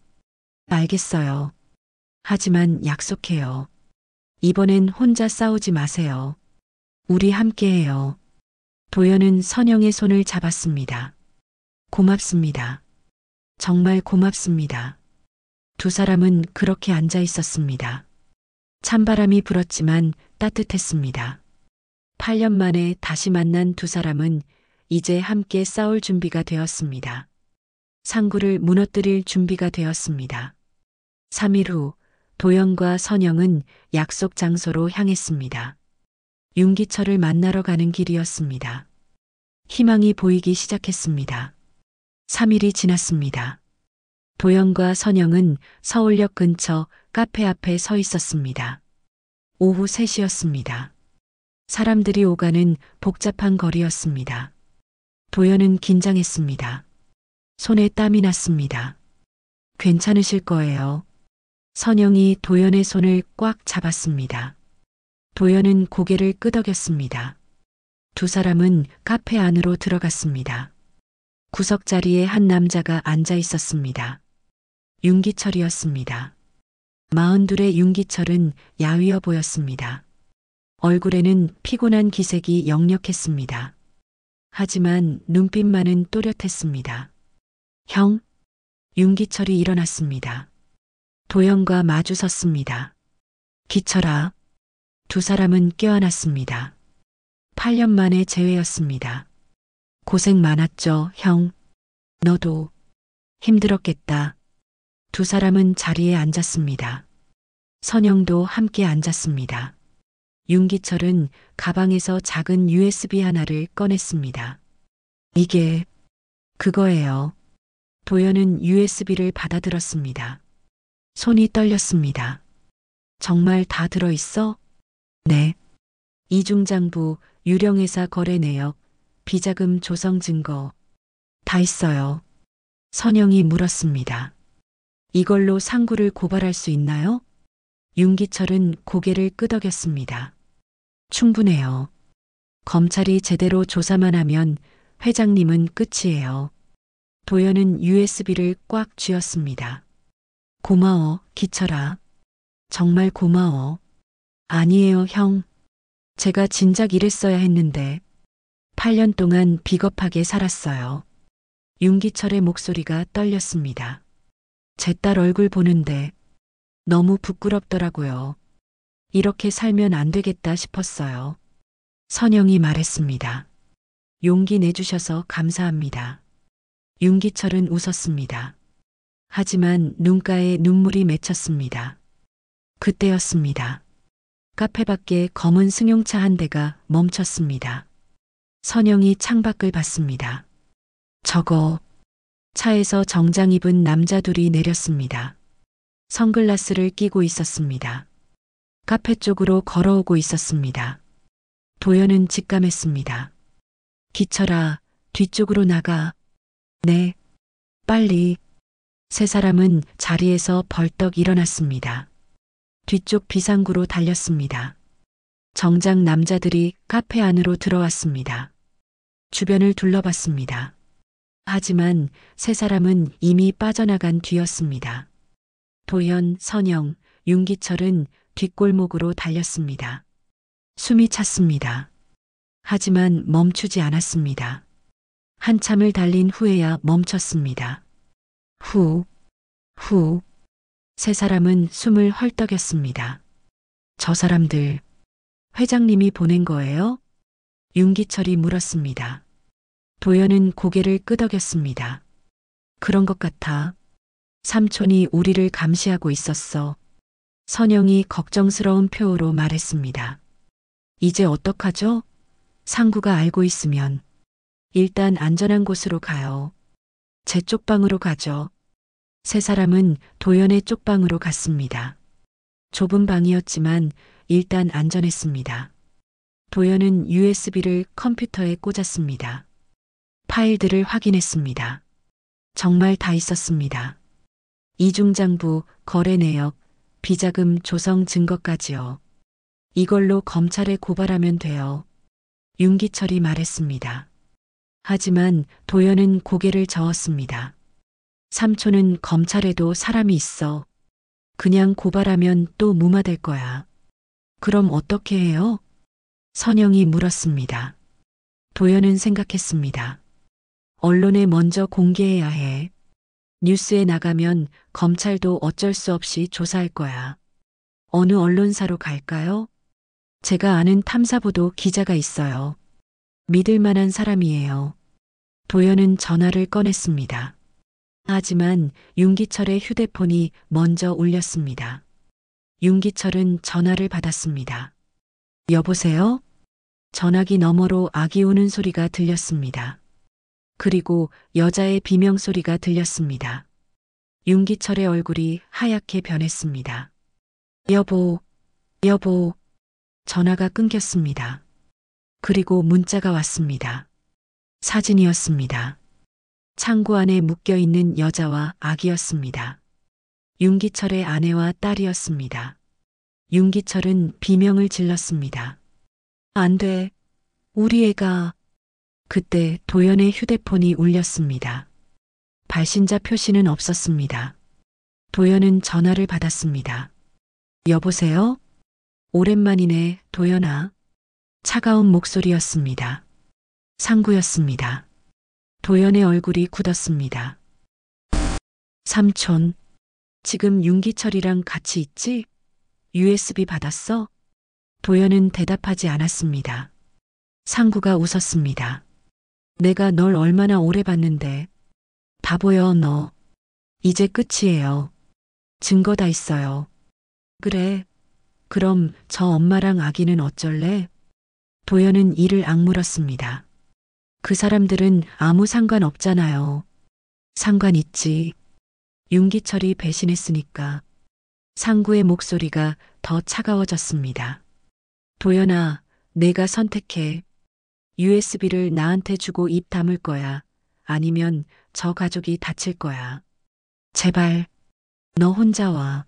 알겠어요. 하지만 약속해요. 이번엔 혼자 싸우지 마세요. 우리 함께해요. 도연은 선영의 손을 잡았습니다. 고맙습니다. 정말 고맙습니다. 두 사람은 그렇게 앉아 있었습니다. 찬바람이 불었지만 따뜻했습니다. 8년 만에 다시 만난 두 사람은 이제 함께 싸울 준비가 되었습니다. 상구를 무너뜨릴 준비가 되었습니다. 3일 후 도연과 선영은 약속 장소로 향했습니다. 윤기철을 만나러 가는 길이었습니다. 희망이 보이기 시작했습니다. 3일이 지났습니다. 도연과 선영은 서울역 근처 카페 앞에 서 있었습니다. 오후 3시였습니다. 사람들이 오가는 복잡한 거리였습니다. 도연은 긴장했습니다. 손에 땀이 났습니다. 괜찮으실 거예요. 선영이 도연의 손을 꽉 잡았습니다. 도연은 고개를 끄덕였습니다. 두 사람은 카페 안으로 들어갔습니다. 구석자리에 한 남자가 앉아 있었습니다. 윤기철이었습니다. 42의 윤기철은 야위어 보였습니다. 얼굴에는 피곤한 기색이 역력했습니다. 하지만 눈빛만은 또렷했습니다. 형? 윤기철이 일어났습니다. 도연과 마주 섰습니다. 기철아. 두 사람은 껴안았습니다. 8년 만에 재회였습니다. 고생 많았죠, 형. 너도 힘들었겠다. 두 사람은 자리에 앉았습니다. 선영도 함께 앉았습니다. 윤기철은 가방에서 작은 USB 하나를 꺼냈습니다. 이게 그거예요. 도연은 USB를 받아들었습니다. 손이 떨렸습니다. 정말 다 들어있어? 네. 이중장부, 유령회사 거래 내역, 비자금 조성 증거. 다 있어요. 선영이 물었습니다. 이걸로 상구를 고발할 수 있나요? 윤기철은 고개를 끄덕였습니다. 충분해요. 검찰이 제대로 조사만 하면 회장님은 끝이에요. 도연은 USB를 꽉 쥐었습니다. 고마워, 기철아. 정말 고마워. 아니에요, 형. 제가 진작 이랬어야 했는데 8년 동안 비겁하게 살았어요. 윤기철의 목소리가 떨렸습니다. 제 딸 얼굴 보는데 너무 부끄럽더라고요. 이렇게 살면 안 되겠다 싶었어요. 선영이 말했습니다. 용기 내주셔서 감사합니다. 윤기철은 웃었습니다. 하지만 눈가에 눈물이 맺혔습니다. 그때였습니다. 카페 밖에 검은 승용차 한 대가 멈췄습니다. 선영이 창밖을 봤습니다. 저거. 차에서 정장 입은 남자 둘이 내렸습니다. 선글라스를 끼고 있었습니다. 카페 쪽으로 걸어오고 있었습니다. 도연은 직감했습니다. 기철아, 뒤쪽으로 나가. 네. 빨리. 세 사람은 자리에서 벌떡 일어났습니다. 뒤쪽 비상구로 달렸습니다. 정장 남자들이 카페 안으로 들어왔습니다. 주변을 둘러봤습니다. 하지만 세 사람은 이미 빠져나간 뒤였습니다. 도연, 선영, 윤기철은 뒷골목으로 달렸습니다. 숨이 찼습니다. 하지만 멈추지 않았습니다. 한참을 달린 후에야 멈췄습니다. 후. 세 사람은 숨을 헐떡였습니다. 저 사람들, 회장님이 보낸 거예요? 윤기철이 물었습니다. 도연은 고개를 끄덕였습니다. 그런 것 같아. 삼촌이 우리를 감시하고 있었어. 선영이 걱정스러운 표호로 말했습니다. 이제 어떡하죠? 상구가 알고 있으면. 일단 안전한 곳으로 가요. 제 쪽방으로 가죠. 세 사람은 도연의 쪽방으로 갔습니다. 좁은 방이었지만 일단 안전했습니다. 도연은 USB를 컴퓨터에 꽂았습니다. 파일들을 확인했습니다. 정말 다 있었습니다. 이중장부, 거래 내역, 비자금 조성 증거까지요. 이걸로 검찰에 고발하면 돼요. 윤기철이 말했습니다. 하지만 도연은 고개를 저었습니다. 삼촌은 검찰에도 사람이 있어. 그냥 고발하면 또 무마될 거야. 그럼 어떻게 해요? 선영이 물었습니다. 도연은 생각했습니다. 언론에 먼저 공개해야 해. 뉴스에 나가면 검찰도 어쩔 수 없이 조사할 거야. 어느 언론사로 갈까요? 제가 아는 탐사보도 기자가 있어요. 믿을 만한 사람이에요. 도연은 전화를 꺼냈습니다. 하지만 윤기철의 휴대폰이 먼저 울렸습니다. 윤기철은 전화를 받았습니다. 여보세요? 전화기 너머로 아기 우는 소리가 들렸습니다. 그리고 여자의 비명소리가 들렸습니다. 윤기철의 얼굴이 하얗게 변했습니다. 여보. 전화가 끊겼습니다. 그리고 문자가 왔습니다. 사진이었습니다. 창고 안에 묶여있는 여자와 아기였습니다. 윤기철의 아내와 딸이었습니다. 윤기철은 비명을 질렀습니다. 안 돼. 우리 애가 그때 도연의 휴대폰이 울렸습니다. 발신자 표시는 없었습니다. 도연은 전화를 받았습니다. 여보세요? 오랜만이네, 도연아. 차가운 목소리였습니다. 상구였습니다. 도연의 얼굴이 굳었습니다. 삼촌, 지금 윤기철이랑 같이 있지? USB 받았어? 도연은 대답하지 않았습니다. 상구가 웃었습니다. 내가 널 얼마나 오래 봤는데. 바보여, 너. 이제 끝이에요. 증거 다 있어요. 그래. 그럼 저 엄마랑 아기는 어쩔래? 도연은 이를 악물었습니다. 그 사람들은 아무 상관 없잖아요. 상관 있지. 윤기철이 배신했으니까. 상구의 목소리가 더 차가워졌습니다. 도연아, 내가 선택해. USB를 나한테 주고 입 다물 거야. 아니면 저 가족이 다칠 거야. 제발, 너 혼자 와.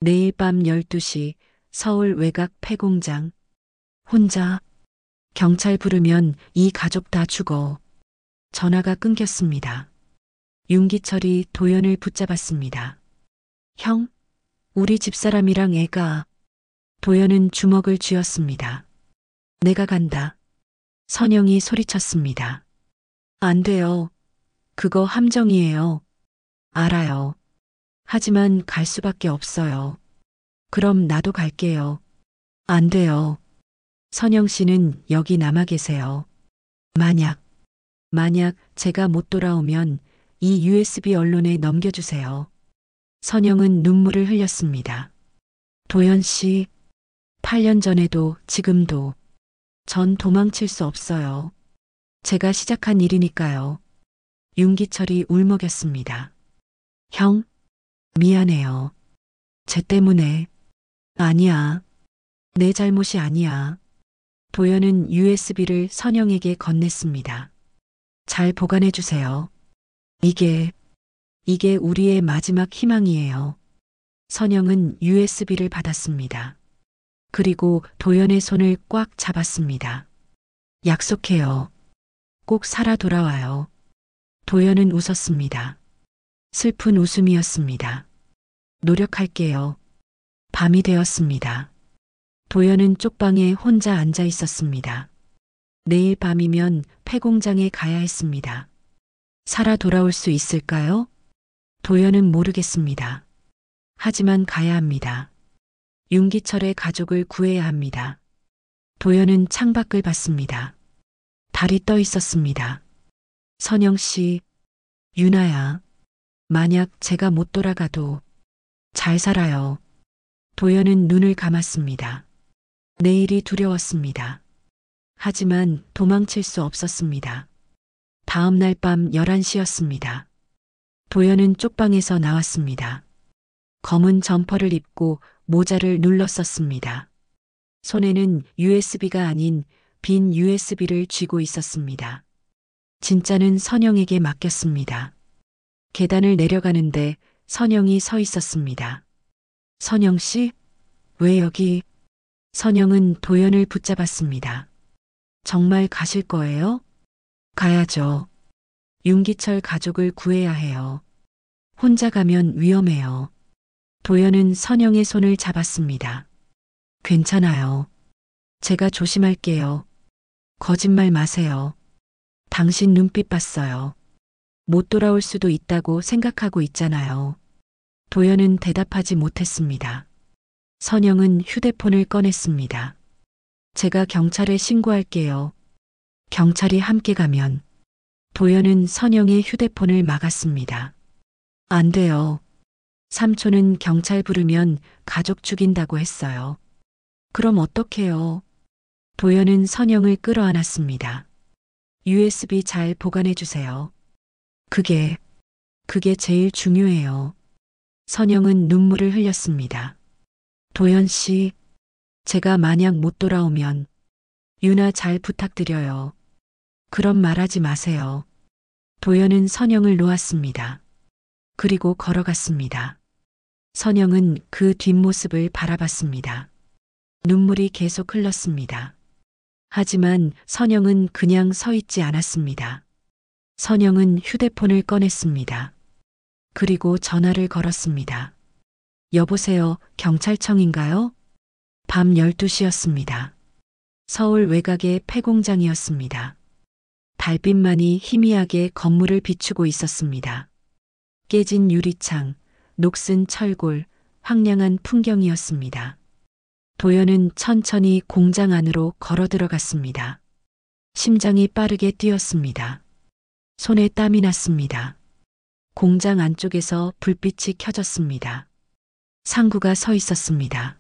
내일 밤 12시 서울 외곽 폐공장. 혼자. 경찰 부르면 이 가족 다 죽어. 전화가 끊겼습니다. 윤기철이 도연을 붙잡았습니다. 형, 우리 집사람이랑 애가. 도연은 주먹을 쥐었습니다. 내가 간다. 선영이 소리쳤습니다. 안 돼요. 그거 함정이에요. 알아요. 하지만 갈 수밖에 없어요. 그럼 나도 갈게요. 안 돼요. 선영 씨는 여기 남아 계세요. 만약 제가 못 돌아오면 이 USB 언론에 넘겨주세요. 선영은 눈물을 흘렸습니다. 도연 씨, 8년 전에도 지금도 전 도망칠 수 없어요. 제가 시작한 일이니까요. 윤기철이 울먹였습니다. 형, 미안해요. 쟤 때문에. 아니야. 내 잘못이 아니야. 도연은 USB를 선영에게 건넸습니다. 잘 보관해 주세요. 이게 우리의 마지막 희망이에요. 선영은 USB를 받았습니다. 그리고 도연의 손을 꽉 잡았습니다. 약속해요. 꼭 살아 돌아와요. 도연은 웃었습니다. 슬픈 웃음이었습니다. 노력할게요. 밤이 되었습니다. 도연은 쪽방에 혼자 앉아 있었습니다. 내일 밤이면 폐공장에 가야 했습니다. 살아 돌아올 수 있을까요? 도연은 모르겠습니다. 하지만 가야 합니다. 윤기철의 가족을 구해야 합니다. 도연은 창밖을 봤습니다. 달이 떠 있었습니다. 선영 씨, 유나야, 만약 제가 못 돌아가도 잘 살아요. 도연은 눈을 감았습니다. 내일이 두려웠습니다. 하지만 도망칠 수 없었습니다. 다음 날 밤 11시였습니다. 도연은 쪽방에서 나왔습니다. 검은 점퍼를 입고 모자를 눌렀었습니다. 손에는 USB가 아닌 빈 USB를 쥐고 있었습니다. 진짜는 선영에게 맡겼습니다. 계단을 내려가는데 선영이 서 있었습니다. 선영 씨, 왜 여기? 선영은 도연을 붙잡았습니다. 정말 가실 거예요? 가야죠. 윤기철 가족을 구해야 해요. 혼자 가면 위험해요. 도연은 선영의 손을 잡았습니다. 괜찮아요. 제가 조심할게요. 거짓말 마세요. 당신 눈빛 봤어요. 못 돌아올 수도 있다고 생각하고 있잖아요. 도연은 대답하지 못했습니다. 선영은 휴대폰을 꺼냈습니다. 제가 경찰에 신고할게요. 경찰이 함께 가면. 도연은 선영의 휴대폰을 막았습니다. 안 돼요. 삼촌은 경찰 부르면 가족 죽인다고 했어요. 그럼 어떡해요? 도연은 선영을 끌어안았습니다. USB 잘 보관해 주세요. 그게 제일 중요해요. 선영은 눈물을 흘렸습니다. 도연 씨, 제가 만약 못 돌아오면 유나 잘 부탁드려요. 그런 말하지 마세요. 도연은 선영을 놓았습니다. 그리고 걸어갔습니다. 선영은 그 뒷모습을 바라봤습니다. 눈물이 계속 흘렀습니다. 하지만 선영은 그냥 서 있지 않았습니다. 선영은 휴대폰을 꺼냈습니다. 그리고 전화를 걸었습니다. 여보세요, 경찰청인가요? 밤 12시였습니다. 서울 외곽의 폐공장이었습니다. 달빛만이 희미하게 건물을 비추고 있었습니다. 깨진 유리창, 녹슨 철골, 황량한 풍경이었습니다. 도연은 천천히 공장 안으로 걸어 들어갔습니다. 심장이 빠르게 뛰었습니다. 손에 땀이 났습니다. 공장 안쪽에서 불빛이 켜졌습니다. 상구가 서 있었습니다.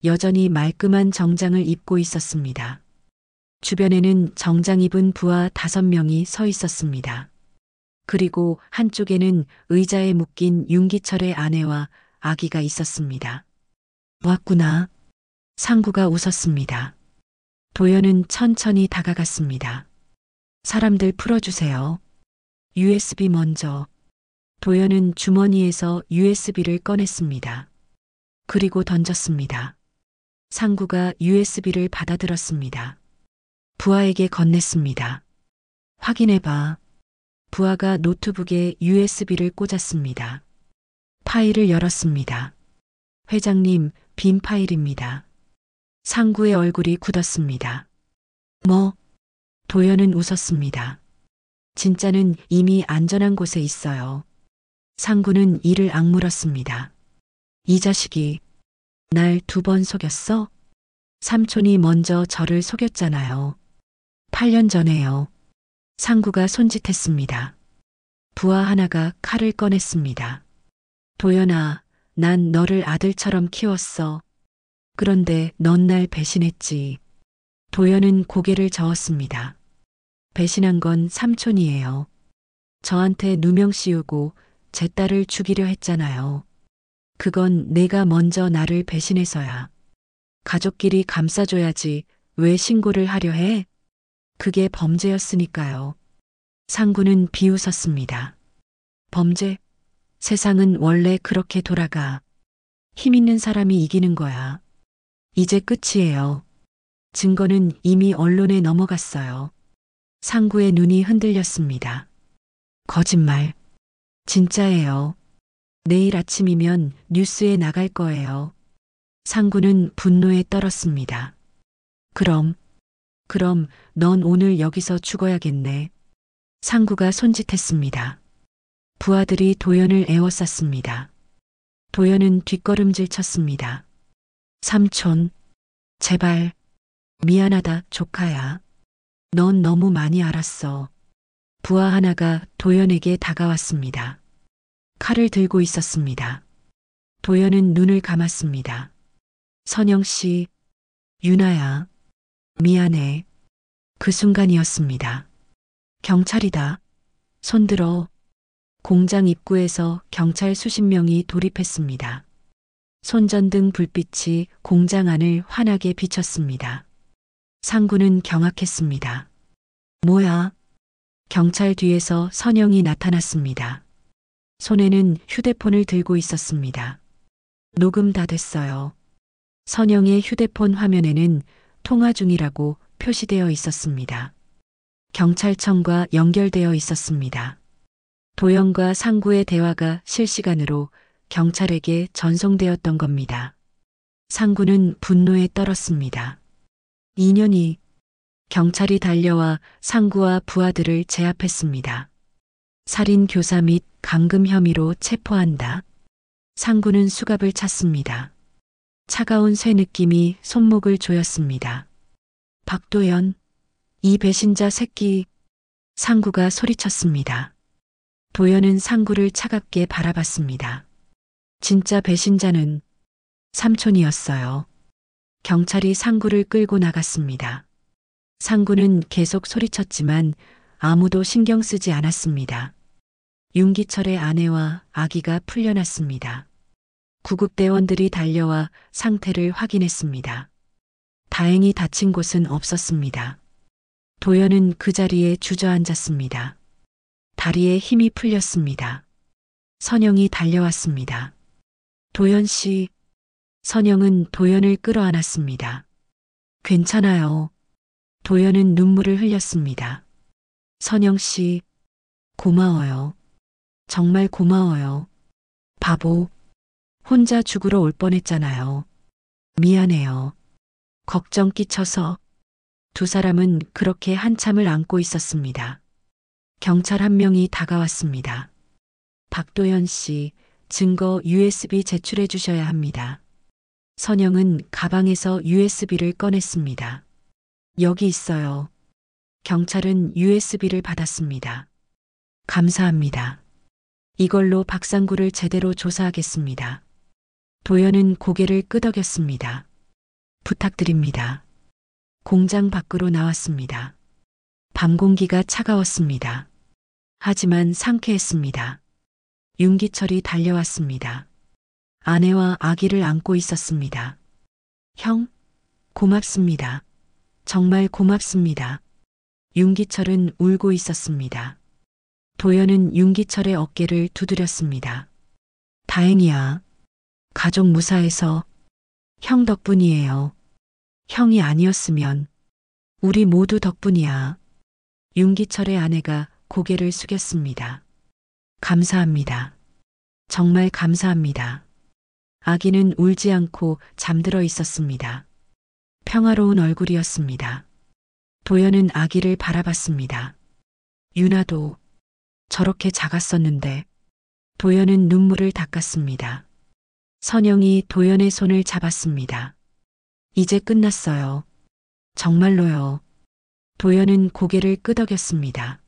여전히 말끔한 정장을 입고 있었습니다. 주변에는 정장 입은 부하 5명이 서 있었습니다. 그리고 한쪽에는 의자에 묶인 윤기철의 아내와 아기가 있었습니다. 왔구나. 상구가 웃었습니다. 도연은 천천히 다가갔습니다. 사람들 풀어주세요. USB 먼저. 도연은 주머니에서 USB를 꺼냈습니다. 그리고 던졌습니다. 상구가 USB를 받아들었습니다. 부하에게 건넸습니다. 확인해봐. 부하가 노트북에 USB를 꽂았습니다. 파일을 열었습니다. 회장님, 빈 파일입니다. 상구의 얼굴이 굳었습니다. 뭐? 도연은 웃었습니다. 진짜는 이미 안전한 곳에 있어요. 상구는 이를 악물었습니다. 이 자식이 날 2번 속였어? 삼촌이 먼저 저를 속였잖아요. 8년 전에요. 상구가 손짓했습니다. 부하 하나가 칼을 꺼냈습니다. 도연아, 난 너를 아들처럼 키웠어. 그런데 넌 날 배신했지. 도연은 고개를 저었습니다. 배신한 건 삼촌이에요. 저한테 누명 씌우고 제 딸을 죽이려 했잖아요. 그건 내가 먼저 나를 배신해서야. 가족끼리 감싸줘야지 왜 신고를 하려 해? 그게 범죄였으니까요. 상구는 비웃었습니다. 범죄? 세상은 원래 그렇게 돌아가. 힘 있는 사람이 이기는 거야. 이제 끝이에요. 증거는 이미 언론에 넘어갔어요. 상구의 눈이 흔들렸습니다. 거짓말. 진짜예요. 내일 아침이면 뉴스에 나갈 거예요. 상구는 분노에 떨었습니다. 그럼 넌 오늘 여기서 죽어야겠네. 상구가 손짓했습니다. 부하들이 도연을 에워쌌습니다. 도연은 뒷걸음질 쳤습니다. 삼촌, 제발, 미안하다, 조카야. 넌 너무 많이 알았어. 부하 하나가 도연에게 다가왔습니다. 칼을 들고 있었습니다. 도연은 눈을 감았습니다. 선영 씨, 유나야, 미안해. 그 순간이었습니다. 경찰이다. 손들어. 공장 입구에서 경찰 수십 명이 돌입했습니다. 손전등 불빛이 공장 안을 환하게 비쳤습니다. 상구는 경악했습니다. 뭐야? 경찰 뒤에서 선영이 나타났습니다. 손에는 휴대폰을 들고 있었습니다. 녹음 다 됐어요. 선영의 휴대폰 화면에는 통화 중이라고 표시되어 있었습니다. 경찰청과 연결되어 있었습니다. 도연과 상구의 대화가 실시간으로 경찰에게 전송되었던 겁니다. 상구는 분노에 떨었습니다. 2년이 경찰이 달려와 상구와 부하들을 제압했습니다. 살인 교사 및 감금 혐의로 체포한다. 상구는 수갑을 찼습니다. 차가운 쇠 느낌이 손목을 조였습니다. 박도연, 이 배신자 새끼. 상구가 소리쳤습니다. 도연은 상구를 차갑게 바라봤습니다. 진짜 배신자는 삼촌이었어요. 경찰이 상구를 끌고 나갔습니다. 상구는 계속 소리쳤지만 아무도 신경 쓰지 않았습니다. 윤기철의 아내와 아기가 풀려났습니다. 구급대원들이 달려와 상태를 확인했습니다. 다행히 다친 곳은 없었습니다. 도연은 그 자리에 주저앉았습니다. 다리에 힘이 풀렸습니다. 선영이 달려왔습니다. 도연 씨. 선영은 도연을 끌어안았습니다. 괜찮아요. 도연은 눈물을 흘렸습니다. 선영 씨, 고마워요. 정말 고마워요. 바보. 혼자 죽으러 올 뻔했잖아요. 미안해요. 걱정 끼쳐서. 두 사람은 그렇게 한참을 안고 있었습니다. 경찰 한 명이 다가왔습니다. 박도연 씨, 증거 USB 제출해 주셔야 합니다. 선영은 가방에서 USB를 꺼냈습니다. 여기 있어요. 경찰은 USB를 받았습니다. 감사합니다. 이걸로 박상구를 제대로 조사하겠습니다. 도연은 고개를 끄덕였습니다. 부탁드립니다. 공장 밖으로 나왔습니다. 밤 공기가 차가웠습니다. 하지만 상쾌했습니다. 윤기철이 달려왔습니다. 아내와 아기를 안고 있었습니다. 형, 고맙습니다. 정말 고맙습니다. 윤기철은 울고 있었습니다. 도연은 윤기철의 어깨를 두드렸습니다. 다행이야. 가족 무사해서. 형 덕분이에요. 형이 아니었으면 우리 모두 덕분이야. 윤기철의 아내가 고개를 숙였습니다. 감사합니다. 정말 감사합니다. 아기는 울지 않고 잠들어 있었습니다. 평화로운 얼굴이었습니다. 도연은 아기를 바라봤습니다. 유나도 저렇게 작았었는데. 도연은 눈물을 닦았습니다. 선영이 도연의 손을 잡았습니다. 이제 끝났어요. 정말로요. 도연은 고개를 끄덕였습니다.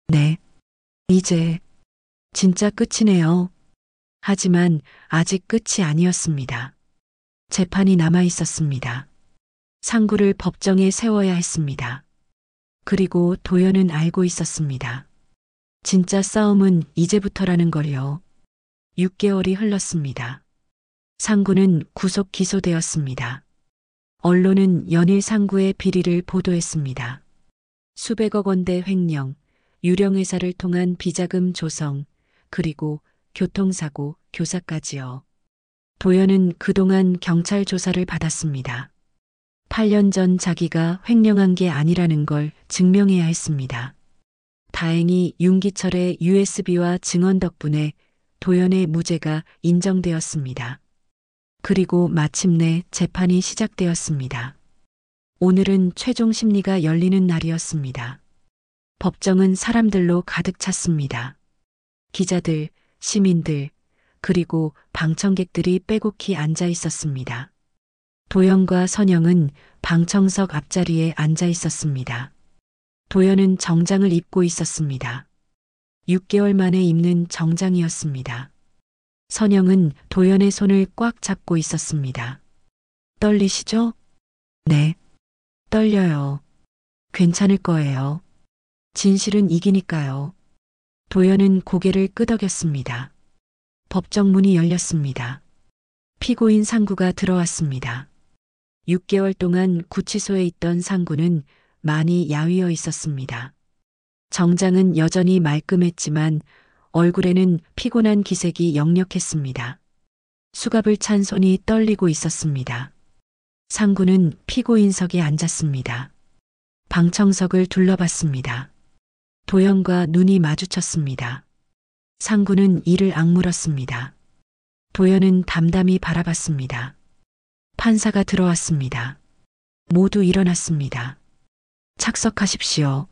네. 이제 진짜 끝이네요. 하지만 아직 끝이 아니었습니다. 재판이 남아 있었습니다. 상구를 법정에 세워야 했습니다. 그리고 도연은 알고 있었습니다. 진짜 싸움은 이제부터라는 걸요. 6개월이 흘렀습니다. 상구는 구속 기소되었습니다. 언론은 연일 상구의 비리를 보도했습니다. 수백억 원대 횡령, 유령회사를 통한 비자금 조성, 그리고 교통사고, 교사까지요. 도연은 그동안 경찰 조사를 받았습니다. 8년 전 자기가 횡령한 게 아니라는 걸 증명해야 했습니다. 다행히 윤기철의 USB와 증언 덕분에 도연의 무죄가 인정되었습니다. 그리고 마침내 재판이 시작되었습니다. 오늘은 최종 심리가 열리는 날이었습니다. 법정은 사람들로 가득 찼습니다. 기자들, 시민들, 그리고 방청객들이 빼곡히 앉아 있었습니다. 도연과 선영은 방청석 앞자리에 앉아 있었습니다. 도연은 정장을 입고 있었습니다. 6개월 만에 입는 정장이었습니다. 선영은 도연의 손을 꽉 잡고 있었습니다. 떨리시죠? 네. 떨려요. 괜찮을 거예요. 진실은 이기니까요. 도연은 고개를 끄덕였습니다. 법정 문이 열렸습니다. 피고인 상구가 들어왔습니다. 6개월 동안 구치소에 있던 상구는 많이 야위어 있었습니다. 정장은 여전히 말끔했지만 얼굴에는 피곤한 기색이 역력했습니다. 수갑을 찬 손이 떨리고 있었습니다. 상구는 피고인석에 앉았습니다. 방청석을 둘러봤습니다. 도연과 눈이 마주쳤습니다. 상구는 이를 악물었습니다. 도연은 담담히 바라봤습니다. 판사가 들어왔습니다. 모두 일어났습니다. 착석하십시오.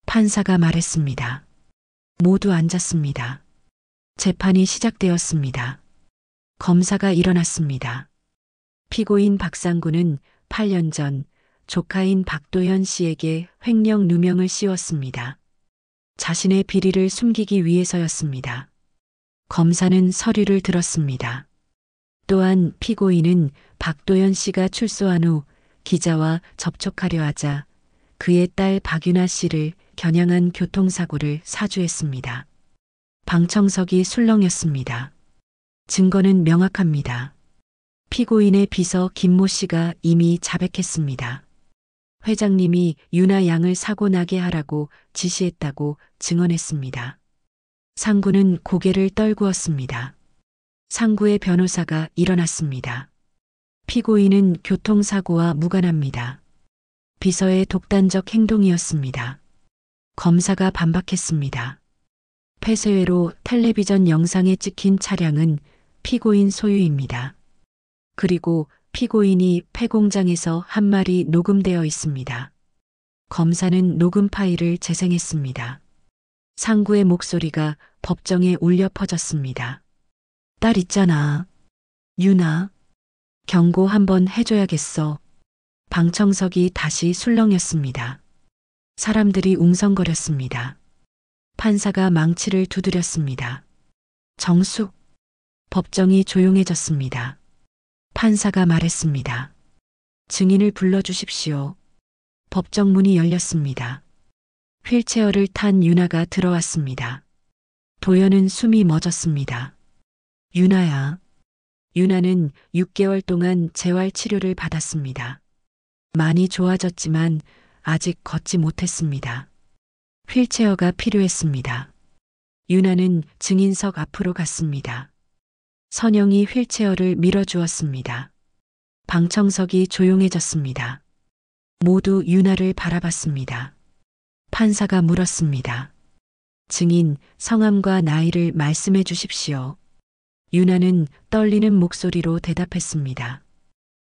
판사가 말했습니다. 모두 앉았습니다. 재판이 시작되었습니다. 검사가 일어났습니다. 피고인 박상구는 8년 전 조카인 박도현 씨에게 횡령 누명을 씌웠습니다. 자신의 비리를 숨기기 위해서였습니다. 검사는 서류를 들었습니다. 또한 피고인은 박도현 씨가 출소한 후 기자와 접촉하려 하자 그의 딸 박유나 씨를 겨냥한 교통사고를 사주했습니다. 방청석이 술렁였습니다. 증거는 명확합니다. 피고인의 비서 김모 씨가 이미 자백했습니다. 회장님이 유나 양을 사고 나게 하라고 지시했다고 증언했습니다. 상구는 고개를 떨구었습니다. 상구의 변호사가 일어났습니다. 피고인은 교통사고와 무관합니다. 비서의 독단적 행동이었습니다. 검사가 반박했습니다. 폐쇄회로 텔레비전 영상에 찍힌 차량은 피고인 소유입니다. 그리고 피고인이 폐공장에서 한 말이 녹음되어 있습니다. 검사는 녹음 파일을 재생했습니다. 상구의 목소리가 법정에 울려 퍼졌습니다. 딸 있잖아. 유나. 경고 한번 해줘야겠어. 방청석이 다시 술렁였습니다. 사람들이 웅성거렸습니다. 판사가 망치를 두드렸습니다. 정숙. 법정이 조용해졌습니다. 판사가 말했습니다. 증인을 불러주십시오. 법정 문이 열렸습니다. 휠체어를 탄 유나가 들어왔습니다. 도연은 숨이 멎었습니다. 유나야. 유나는 6개월 동안 재활 치료를 받았습니다. 많이 좋아졌지만 아직 걷지 못했습니다. 휠체어가 필요했습니다. 유나는 증인석 앞으로 갔습니다. 선영이 휠체어를 밀어주었습니다. 방청석이 조용해졌습니다. 모두 유나를 바라봤습니다. 판사가 물었습니다. 증인 성함과 나이를 말씀해 주십시오. 유나는 떨리는 목소리로 대답했습니다.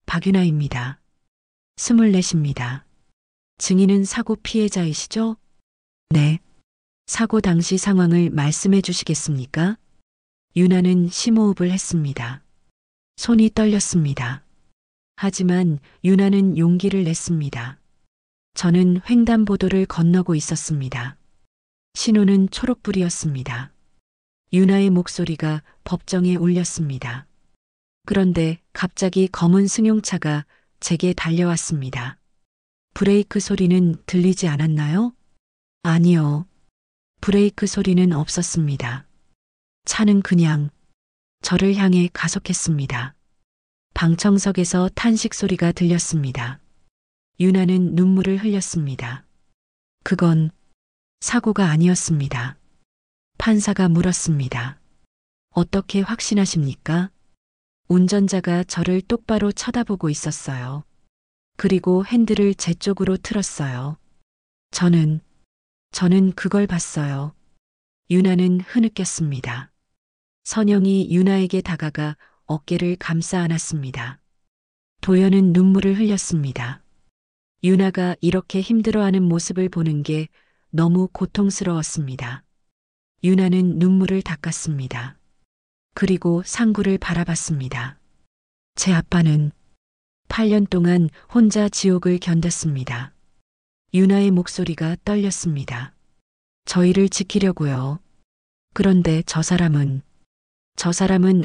박유나입니다. 24입니다. 증인은 사고 피해자이시죠? 네. 사고 당시 상황을 말씀해 주시겠습니까? 유나는 심호흡을 했습니다. 손이 떨렸습니다. 하지만 유나는 용기를 냈습니다. 저는 횡단보도를 건너고 있었습니다. 신호는 초록불이었습니다. 유나의 목소리가 법정에 울렸습니다. 그런데 갑자기 검은 승용차가 제게 달려왔습니다. 브레이크 소리는 들리지 않았나요? 아니요. 브레이크 소리는 없었습니다. 차는 그냥 저를 향해 가속했습니다. 방청석에서 탄식 소리가 들렸습니다. 유나는 눈물을 흘렸습니다. 그건 사고가 아니었습니다. 판사가 물었습니다. 어떻게 확신하십니까? 운전자가 저를 똑바로 쳐다보고 있었어요. 그리고 핸들을 제 쪽으로 틀었어요. 저는 그걸 봤어요. 유나는 흐느꼈습니다. 선영이 유나에게 다가가 어깨를 감싸 안았습니다. 도연은 눈물을 흘렸습니다. 유나가 이렇게 힘들어하는 모습을 보는 게 너무 고통스러웠습니다. 유나는 눈물을 닦았습니다. 그리고 상구를 바라봤습니다. 제 아빠는 8년 동안 혼자 지옥을 견뎠습니다. 유나의 목소리가 떨렸습니다. 저희를 지키려고요. 그런데 저 사람은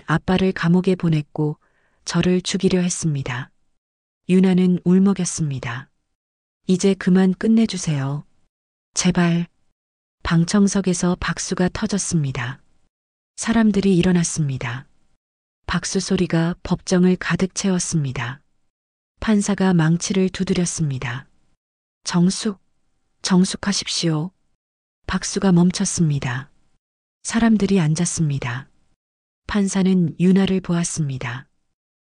아빠를 감옥에 보냈고 저를 죽이려 했습니다. 유나는 울먹였습니다. 이제 그만 끝내주세요. 제발. 방청석에서 박수가 터졌습니다. 사람들이 일어났습니다. 박수 소리가 법정을 가득 채웠습니다. 판사가 망치를 두드렸습니다. 정숙하십시오. 박수가 멈췄습니다. 사람들이 앉았습니다. 판사는 유나를 보았습니다.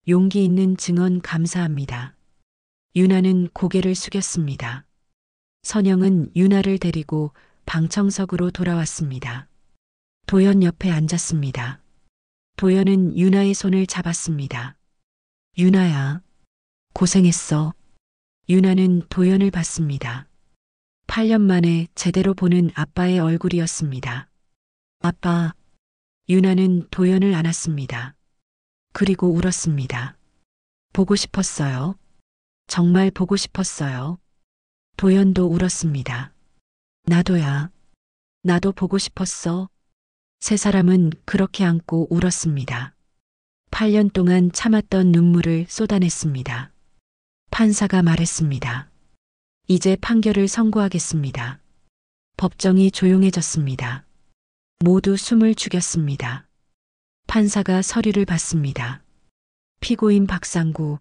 용기 있는 증언 감사합니다. 유나는 고개를 숙였습니다. 선영은 유나를 데리고 방청석으로 돌아왔습니다. 도연 옆에 앉았습니다. 도연은 유나의 손을 잡았습니다. 유나야, 고생했어. 유나는 도연을 봤습니다. 8년 만에 제대로 보는 아빠의 얼굴이었습니다. 아빠. 유나는 도연을 안았습니다. 그리고 울었습니다. 보고 싶었어요. 정말 보고 싶었어요. 도연도 울었습니다. 나도야. 나도 보고 싶었어. 세 사람은 그렇게 안고 울었습니다. 8년 동안 참았던 눈물을 쏟아냈습니다. 판사가 말했습니다. 이제 판결을 선고하겠습니다. 법정이 조용해졌습니다. 모두 숨을 죽였습니다. 판사가 서류를 받습니다. 피고인 박상구.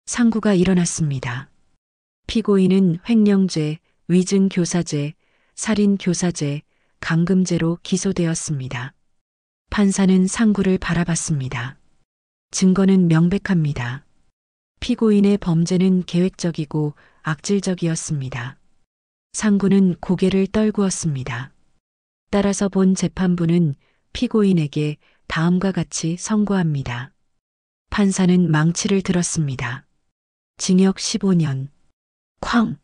상구가 일어났습니다. 피고인은 횡령죄, 위증교사죄, 살인교사죄, 감금죄로 기소되었습니다. 판사는 상구를 바라봤습니다. 증거는 명백합니다. 피고인의 범죄는 계획적이고 악질적이었습니다. 상구는 고개를 떨구었습니다. 따라서 본 재판부는 피고인에게 다음과 같이 선고합니다. 판사는 망치를 들었습니다. 징역 15년. 쾅!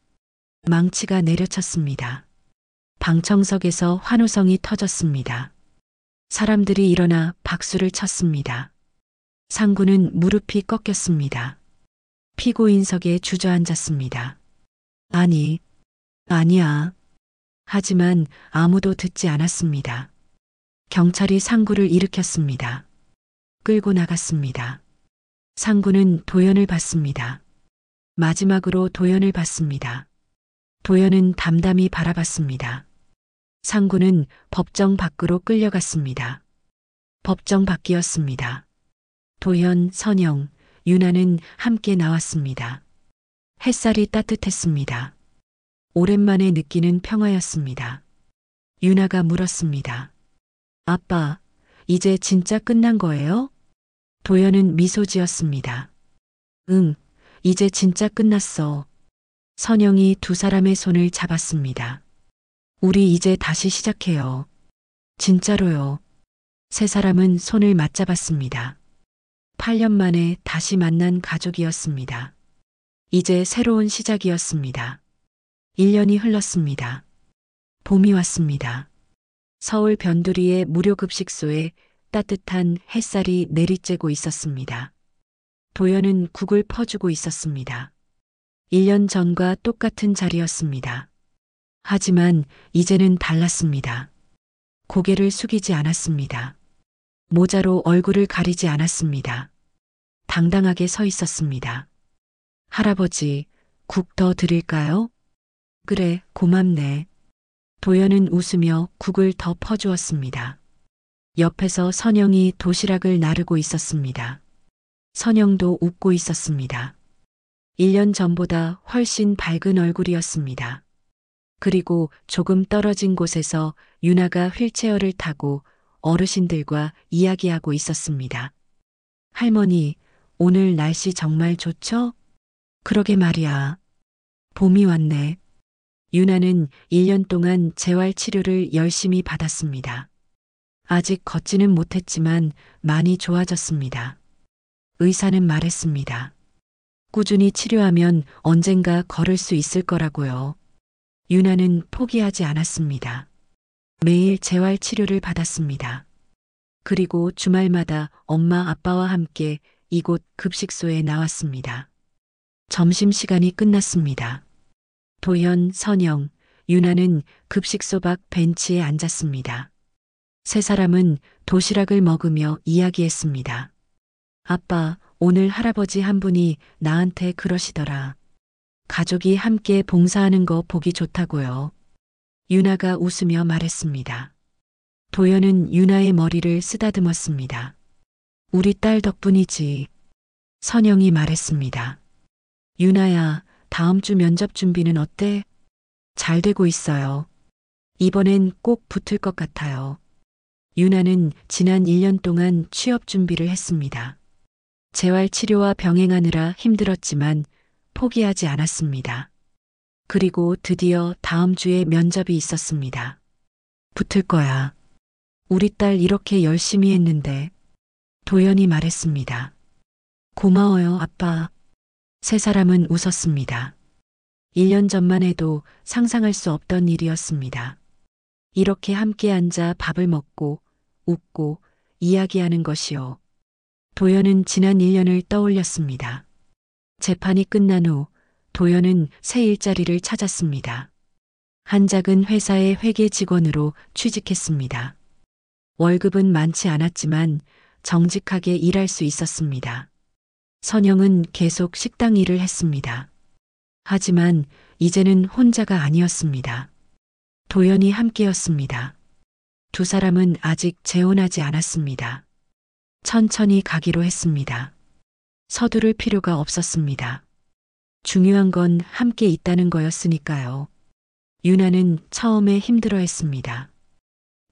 망치가 내려쳤습니다. 방청석에서 환호성이 터졌습니다. 사람들이 일어나 박수를 쳤습니다. 상구는 무릎이 꺾였습니다. 피고인석에 주저앉았습니다. 아니야. 하지만 아무도 듣지 않았습니다. 경찰이 상구를 일으켰습니다. 끌고 나갔습니다. 상구는 도연을 봤습니다. 마지막으로 도연을 봤습니다. 도연은 담담히 바라봤습니다. 상구는 법정 밖으로 끌려갔습니다. 법정 밖이었습니다. 도연, 선영, 유나는 함께 나왔습니다. 햇살이 따뜻했습니다. 오랜만에 느끼는 평화였습니다. 유나가 물었습니다. 아빠, 이제 진짜 끝난 거예요? 도연은 미소 지었습니다. 응, 이제 진짜 끝났어. 선영이 두 사람의 손을 잡았습니다. 우리 이제 다시 시작해요. 진짜로요. 세 사람은 손을 맞잡았습니다. 8년 만에 다시 만난 가족이었습니다. 이제 새로운 시작이었습니다. 1년이 흘렀습니다. 봄이 왔습니다. 서울 변두리의 무료급식소에 따뜻한 햇살이 내리쬐고 있었습니다. 도연은 국을 퍼주고 있었습니다. 1년 전과 똑같은 자리였습니다. 하지만 이제는 달랐습니다. 고개를 숙이지 않았습니다. 모자로 얼굴을 가리지 않았습니다. 당당하게 서 있었습니다. 할아버지, 국 더 드릴까요? 그래, 고맙네. 도연은 웃으며 국을 더 퍼주었습니다. 옆에서 선영이 도시락을 나르고 있었습니다. 선영도 웃고 있었습니다. 1년 전보다 훨씬 밝은 얼굴이었습니다. 그리고 조금 떨어진 곳에서 유나가 휠체어를 타고 어르신들과 이야기하고 있었습니다. 할머니, 오늘 날씨 정말 좋죠? 그러게 말이야. 봄이 왔네. 유나는 1년 동안 재활 치료를 열심히 받았습니다. 아직 걷지는 못했지만 많이 좋아졌습니다. 의사는 말했습니다. 꾸준히 치료하면 언젠가 걸을 수 있을 거라고요. 유나는 포기하지 않았습니다. 매일 재활 치료를 받았습니다. 그리고 주말마다 엄마 아빠와 함께 이곳 급식소에 나왔습니다. 점심시간이 끝났습니다. 도연, 선영, 유나는 급식소 밖 벤치에 앉았습니다. 세 사람은 도시락을 먹으며 이야기했습니다. 아빠, 오늘 할아버지 한 분이 나한테 그러시더라. 가족이 함께 봉사하는 거 보기 좋다고요. 유나가 웃으며 말했습니다. 도연은 유나의 머리를 쓰다듬었습니다. 우리 딸 덕분이지. 선영이 말했습니다. 유나야, 다음 주 면접 준비는 어때? 잘 되고 있어요. 이번엔 꼭 붙을 것 같아요. 유나는 지난 1년 동안 취업 준비를 했습니다. 재활 치료와 병행하느라 힘들었지만 포기하지 않았습니다. 그리고 드디어 다음 주에 면접이 있었습니다. 붙을 거야. 우리 딸 이렇게 열심히 했는데. 도연이 말했습니다. 고마워요, 아빠. 세 사람은 웃었습니다. 1년 전만 해도 상상할 수 없던 일이었습니다. 이렇게 함께 앉아 밥을 먹고 웃고 이야기하는 것이요. 도연은 지난 1년을 떠올렸습니다. 재판이 끝난 후 도연은 새 일자리를 찾았습니다. 한 작은 회사의 회계 직원으로 취직했습니다. 월급은 많지 않았지만 정직하게 일할 수 있었습니다. 선영은 계속 식당 일을 했습니다. 하지만 이제는 혼자가 아니었습니다. 도연이 함께였습니다. 두 사람은 아직 재혼하지 않았습니다. 천천히 가기로 했습니다. 서두를 필요가 없었습니다. 중요한 건 함께 있다는 거였으니까요. 유나는 처음에 힘들어했습니다.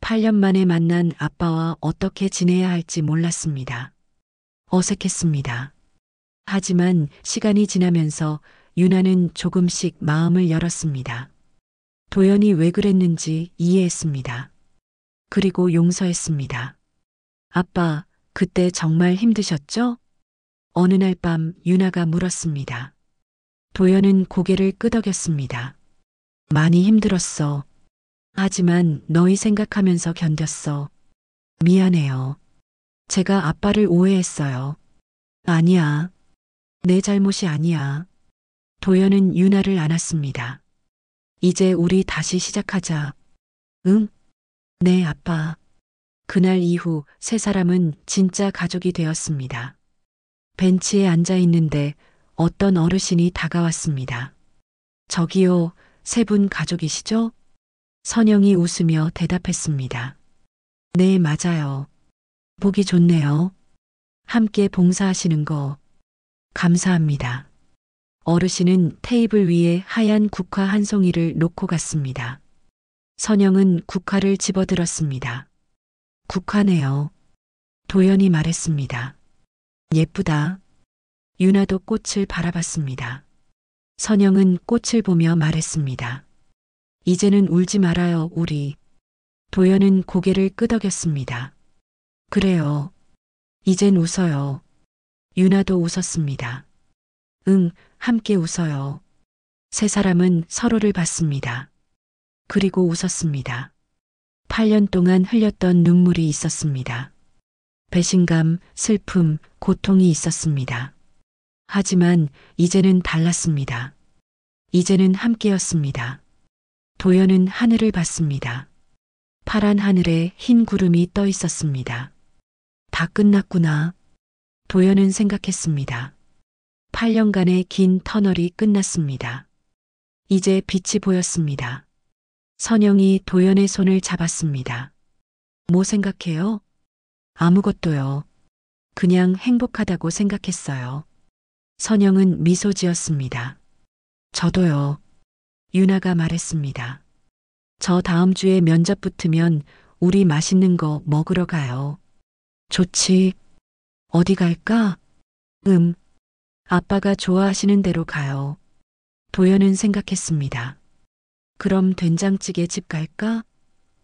8년 만에 만난 아빠와 어떻게 지내야 할지 몰랐습니다. 어색했습니다. 하지만 시간이 지나면서 유나는 조금씩 마음을 열었습니다. 도연이 왜 그랬는지 이해했습니다. 그리고 용서했습니다. 아빠, 그때 정말 힘드셨죠? 어느 날 밤 유나가 물었습니다. 도연은 고개를 끄덕였습니다. 많이 힘들었어. 하지만 너희 생각하면서 견뎠어. 미안해요. 제가 아빠를 오해했어요. 아니야. 내 잘못이 아니야. 도연은 유나를 안았습니다. 이제 우리 다시 시작하자. 응? 네, 아빠. 그날 이후 세 사람은 진짜 가족이 되었습니다. 벤치에 앉아 있는데 어떤 어르신이 다가왔습니다. 저기요, 세 분 가족이시죠? 선영이 웃으며 대답했습니다. 네, 맞아요. 보기 좋네요. 함께 봉사하시는 거 감사합니다. 어르신은 테이블 위에 하얀 국화 한 송이를 놓고 갔습니다. 선영은 국화를 집어들었습니다. 국화네요. 도연이 말했습니다. 예쁘다. 유나도 꽃을 바라봤습니다. 선영은 꽃을 보며 말했습니다. 이제는 울지 말아요, 우리. 도연은 고개를 끄덕였습니다. 그래요. 이젠 웃어요. 유나도 웃었습니다. 응, 함께 웃어요. 세 사람은 서로를 봤습니다. 그리고 웃었습니다. 8년 동안 흘렸던 눈물이 있었습니다. 배신감, 슬픔, 고통이 있었습니다. 하지만 이제는 달랐습니다. 이제는 함께였습니다. 도연은 하늘을 봤습니다. 파란 하늘에 흰 구름이 떠 있었습니다. 다 끝났구나. 도연은 생각했습니다. 8년간의 긴 터널이 끝났습니다. 이제 빛이 보였습니다. 선영이 도연의 손을 잡았습니다. 뭐 생각해요? 아무것도요. 그냥 행복하다고 생각했어요. 선영은 미소 지었습니다. 저도요. 유나가 말했습니다. 저 다음 주에 면접 붙으면 우리 맛있는 거 먹으러 가요. 좋지. 어디 갈까? 아빠가 좋아하시는 대로 가요. 도연은 생각했습니다. 그럼 된장찌개 집 갈까?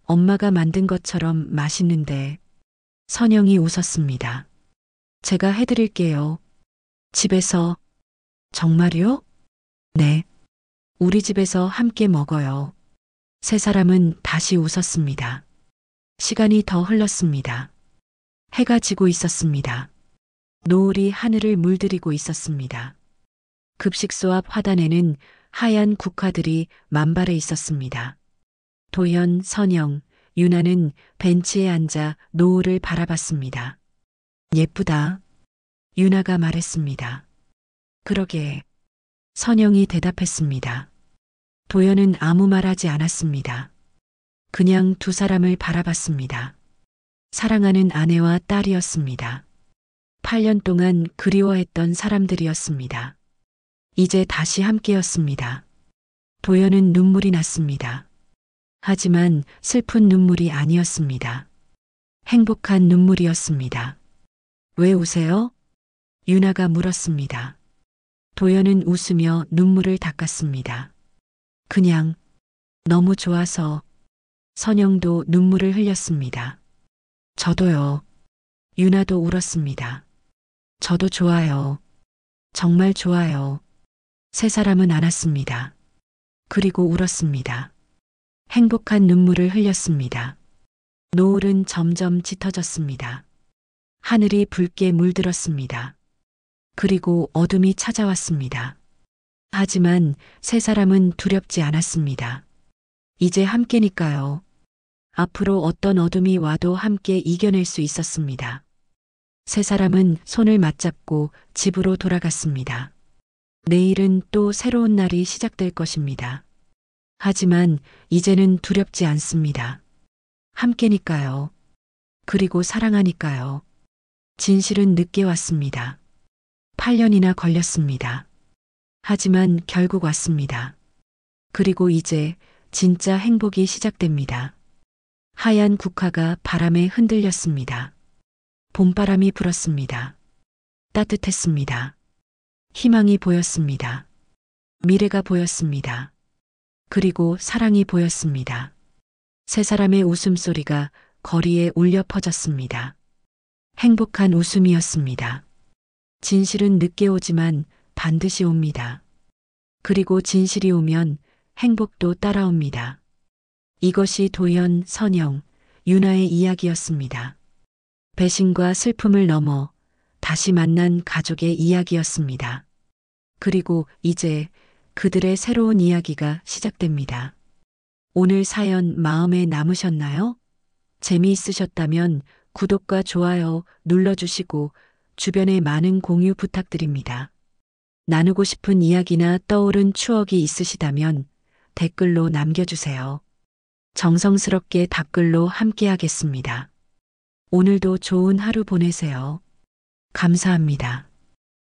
엄마가 만든 것처럼 맛있는데. 선영이 웃었습니다. 제가 해드릴게요. 집에서. 정말요? 네. 우리 집에서 함께 먹어요. 세 사람은 다시 웃었습니다. 시간이 더 흘렀습니다. 해가 지고 있었습니다. 노을이 하늘을 물들이고 있었습니다. 급식소 앞 화단에는 하얀 국화들이 만발해 있었습니다. 도현, 선영, 유나는 벤치에 앉아 노을을 바라봤습니다. 예쁘다. 유나가 말했습니다. 그러게. 선영이 대답했습니다. 도연은 아무 말하지 않았습니다. 그냥 두 사람을 바라봤습니다. 사랑하는 아내와 딸이었습니다. 8년 동안 그리워했던 사람들이었습니다. 이제 다시 함께였습니다. 도연은 눈물이 났습니다. 하지만 슬픈 눈물이 아니었습니다. 행복한 눈물이었습니다. 왜 우세요? 유나가 물었습니다. 도연은 웃으며 눈물을 닦았습니다. 그냥 너무 좋아서. 선영도 눈물을 흘렸습니다. 저도요. 유나도 울었습니다. 저도 좋아요. 정말 좋아요. 세 사람은 안았습니다. 그리고 울었습니다. 행복한 눈물을 흘렸습니다. 노을은 점점 짙어졌습니다. 하늘이 붉게 물들었습니다. 그리고 어둠이 찾아왔습니다. 하지만 세 사람은 두렵지 않았습니다. 이제 함께니까요. 앞으로 어떤 어둠이 와도 함께 이겨낼 수 있었습니다. 세 사람은 손을 맞잡고 집으로 돌아갔습니다. 내일은 또 새로운 날이 시작될 것입니다. 하지만 이제는 두렵지 않습니다. 함께니까요. 그리고 사랑하니까요. 진실은 늦게 왔습니다. 8년이나 걸렸습니다. 하지만 결국 왔습니다. 그리고 이제 진짜 행복이 시작됩니다. 하얀 국화가 바람에 흔들렸습니다. 봄바람이 불었습니다. 따뜻했습니다. 희망이 보였습니다. 미래가 보였습니다. 그리고 사랑이 보였습니다. 세 사람의 웃음소리가 거리에 울려 퍼졌습니다. 행복한 웃음이었습니다. 진실은 늦게 오지만 반드시 옵니다. 그리고 진실이 오면 행복도 따라옵니다. 이것이 도현, 선영, 유나의 이야기였습니다. 배신과 슬픔을 넘어 다시 만난 가족의 이야기였습니다. 그리고 이제 그들의 새로운 이야기가 시작됩니다. 오늘 사연 마음에 남으셨나요? 재미있으셨다면 구독과 좋아요 눌러주시고 주변에 많은 공유 부탁드립니다. 나누고 싶은 이야기나 떠오른 추억이 있으시다면 댓글로 남겨주세요. 정성스럽게 답글로 함께하겠습니다. 오늘도 좋은 하루 보내세요. 감사합니다.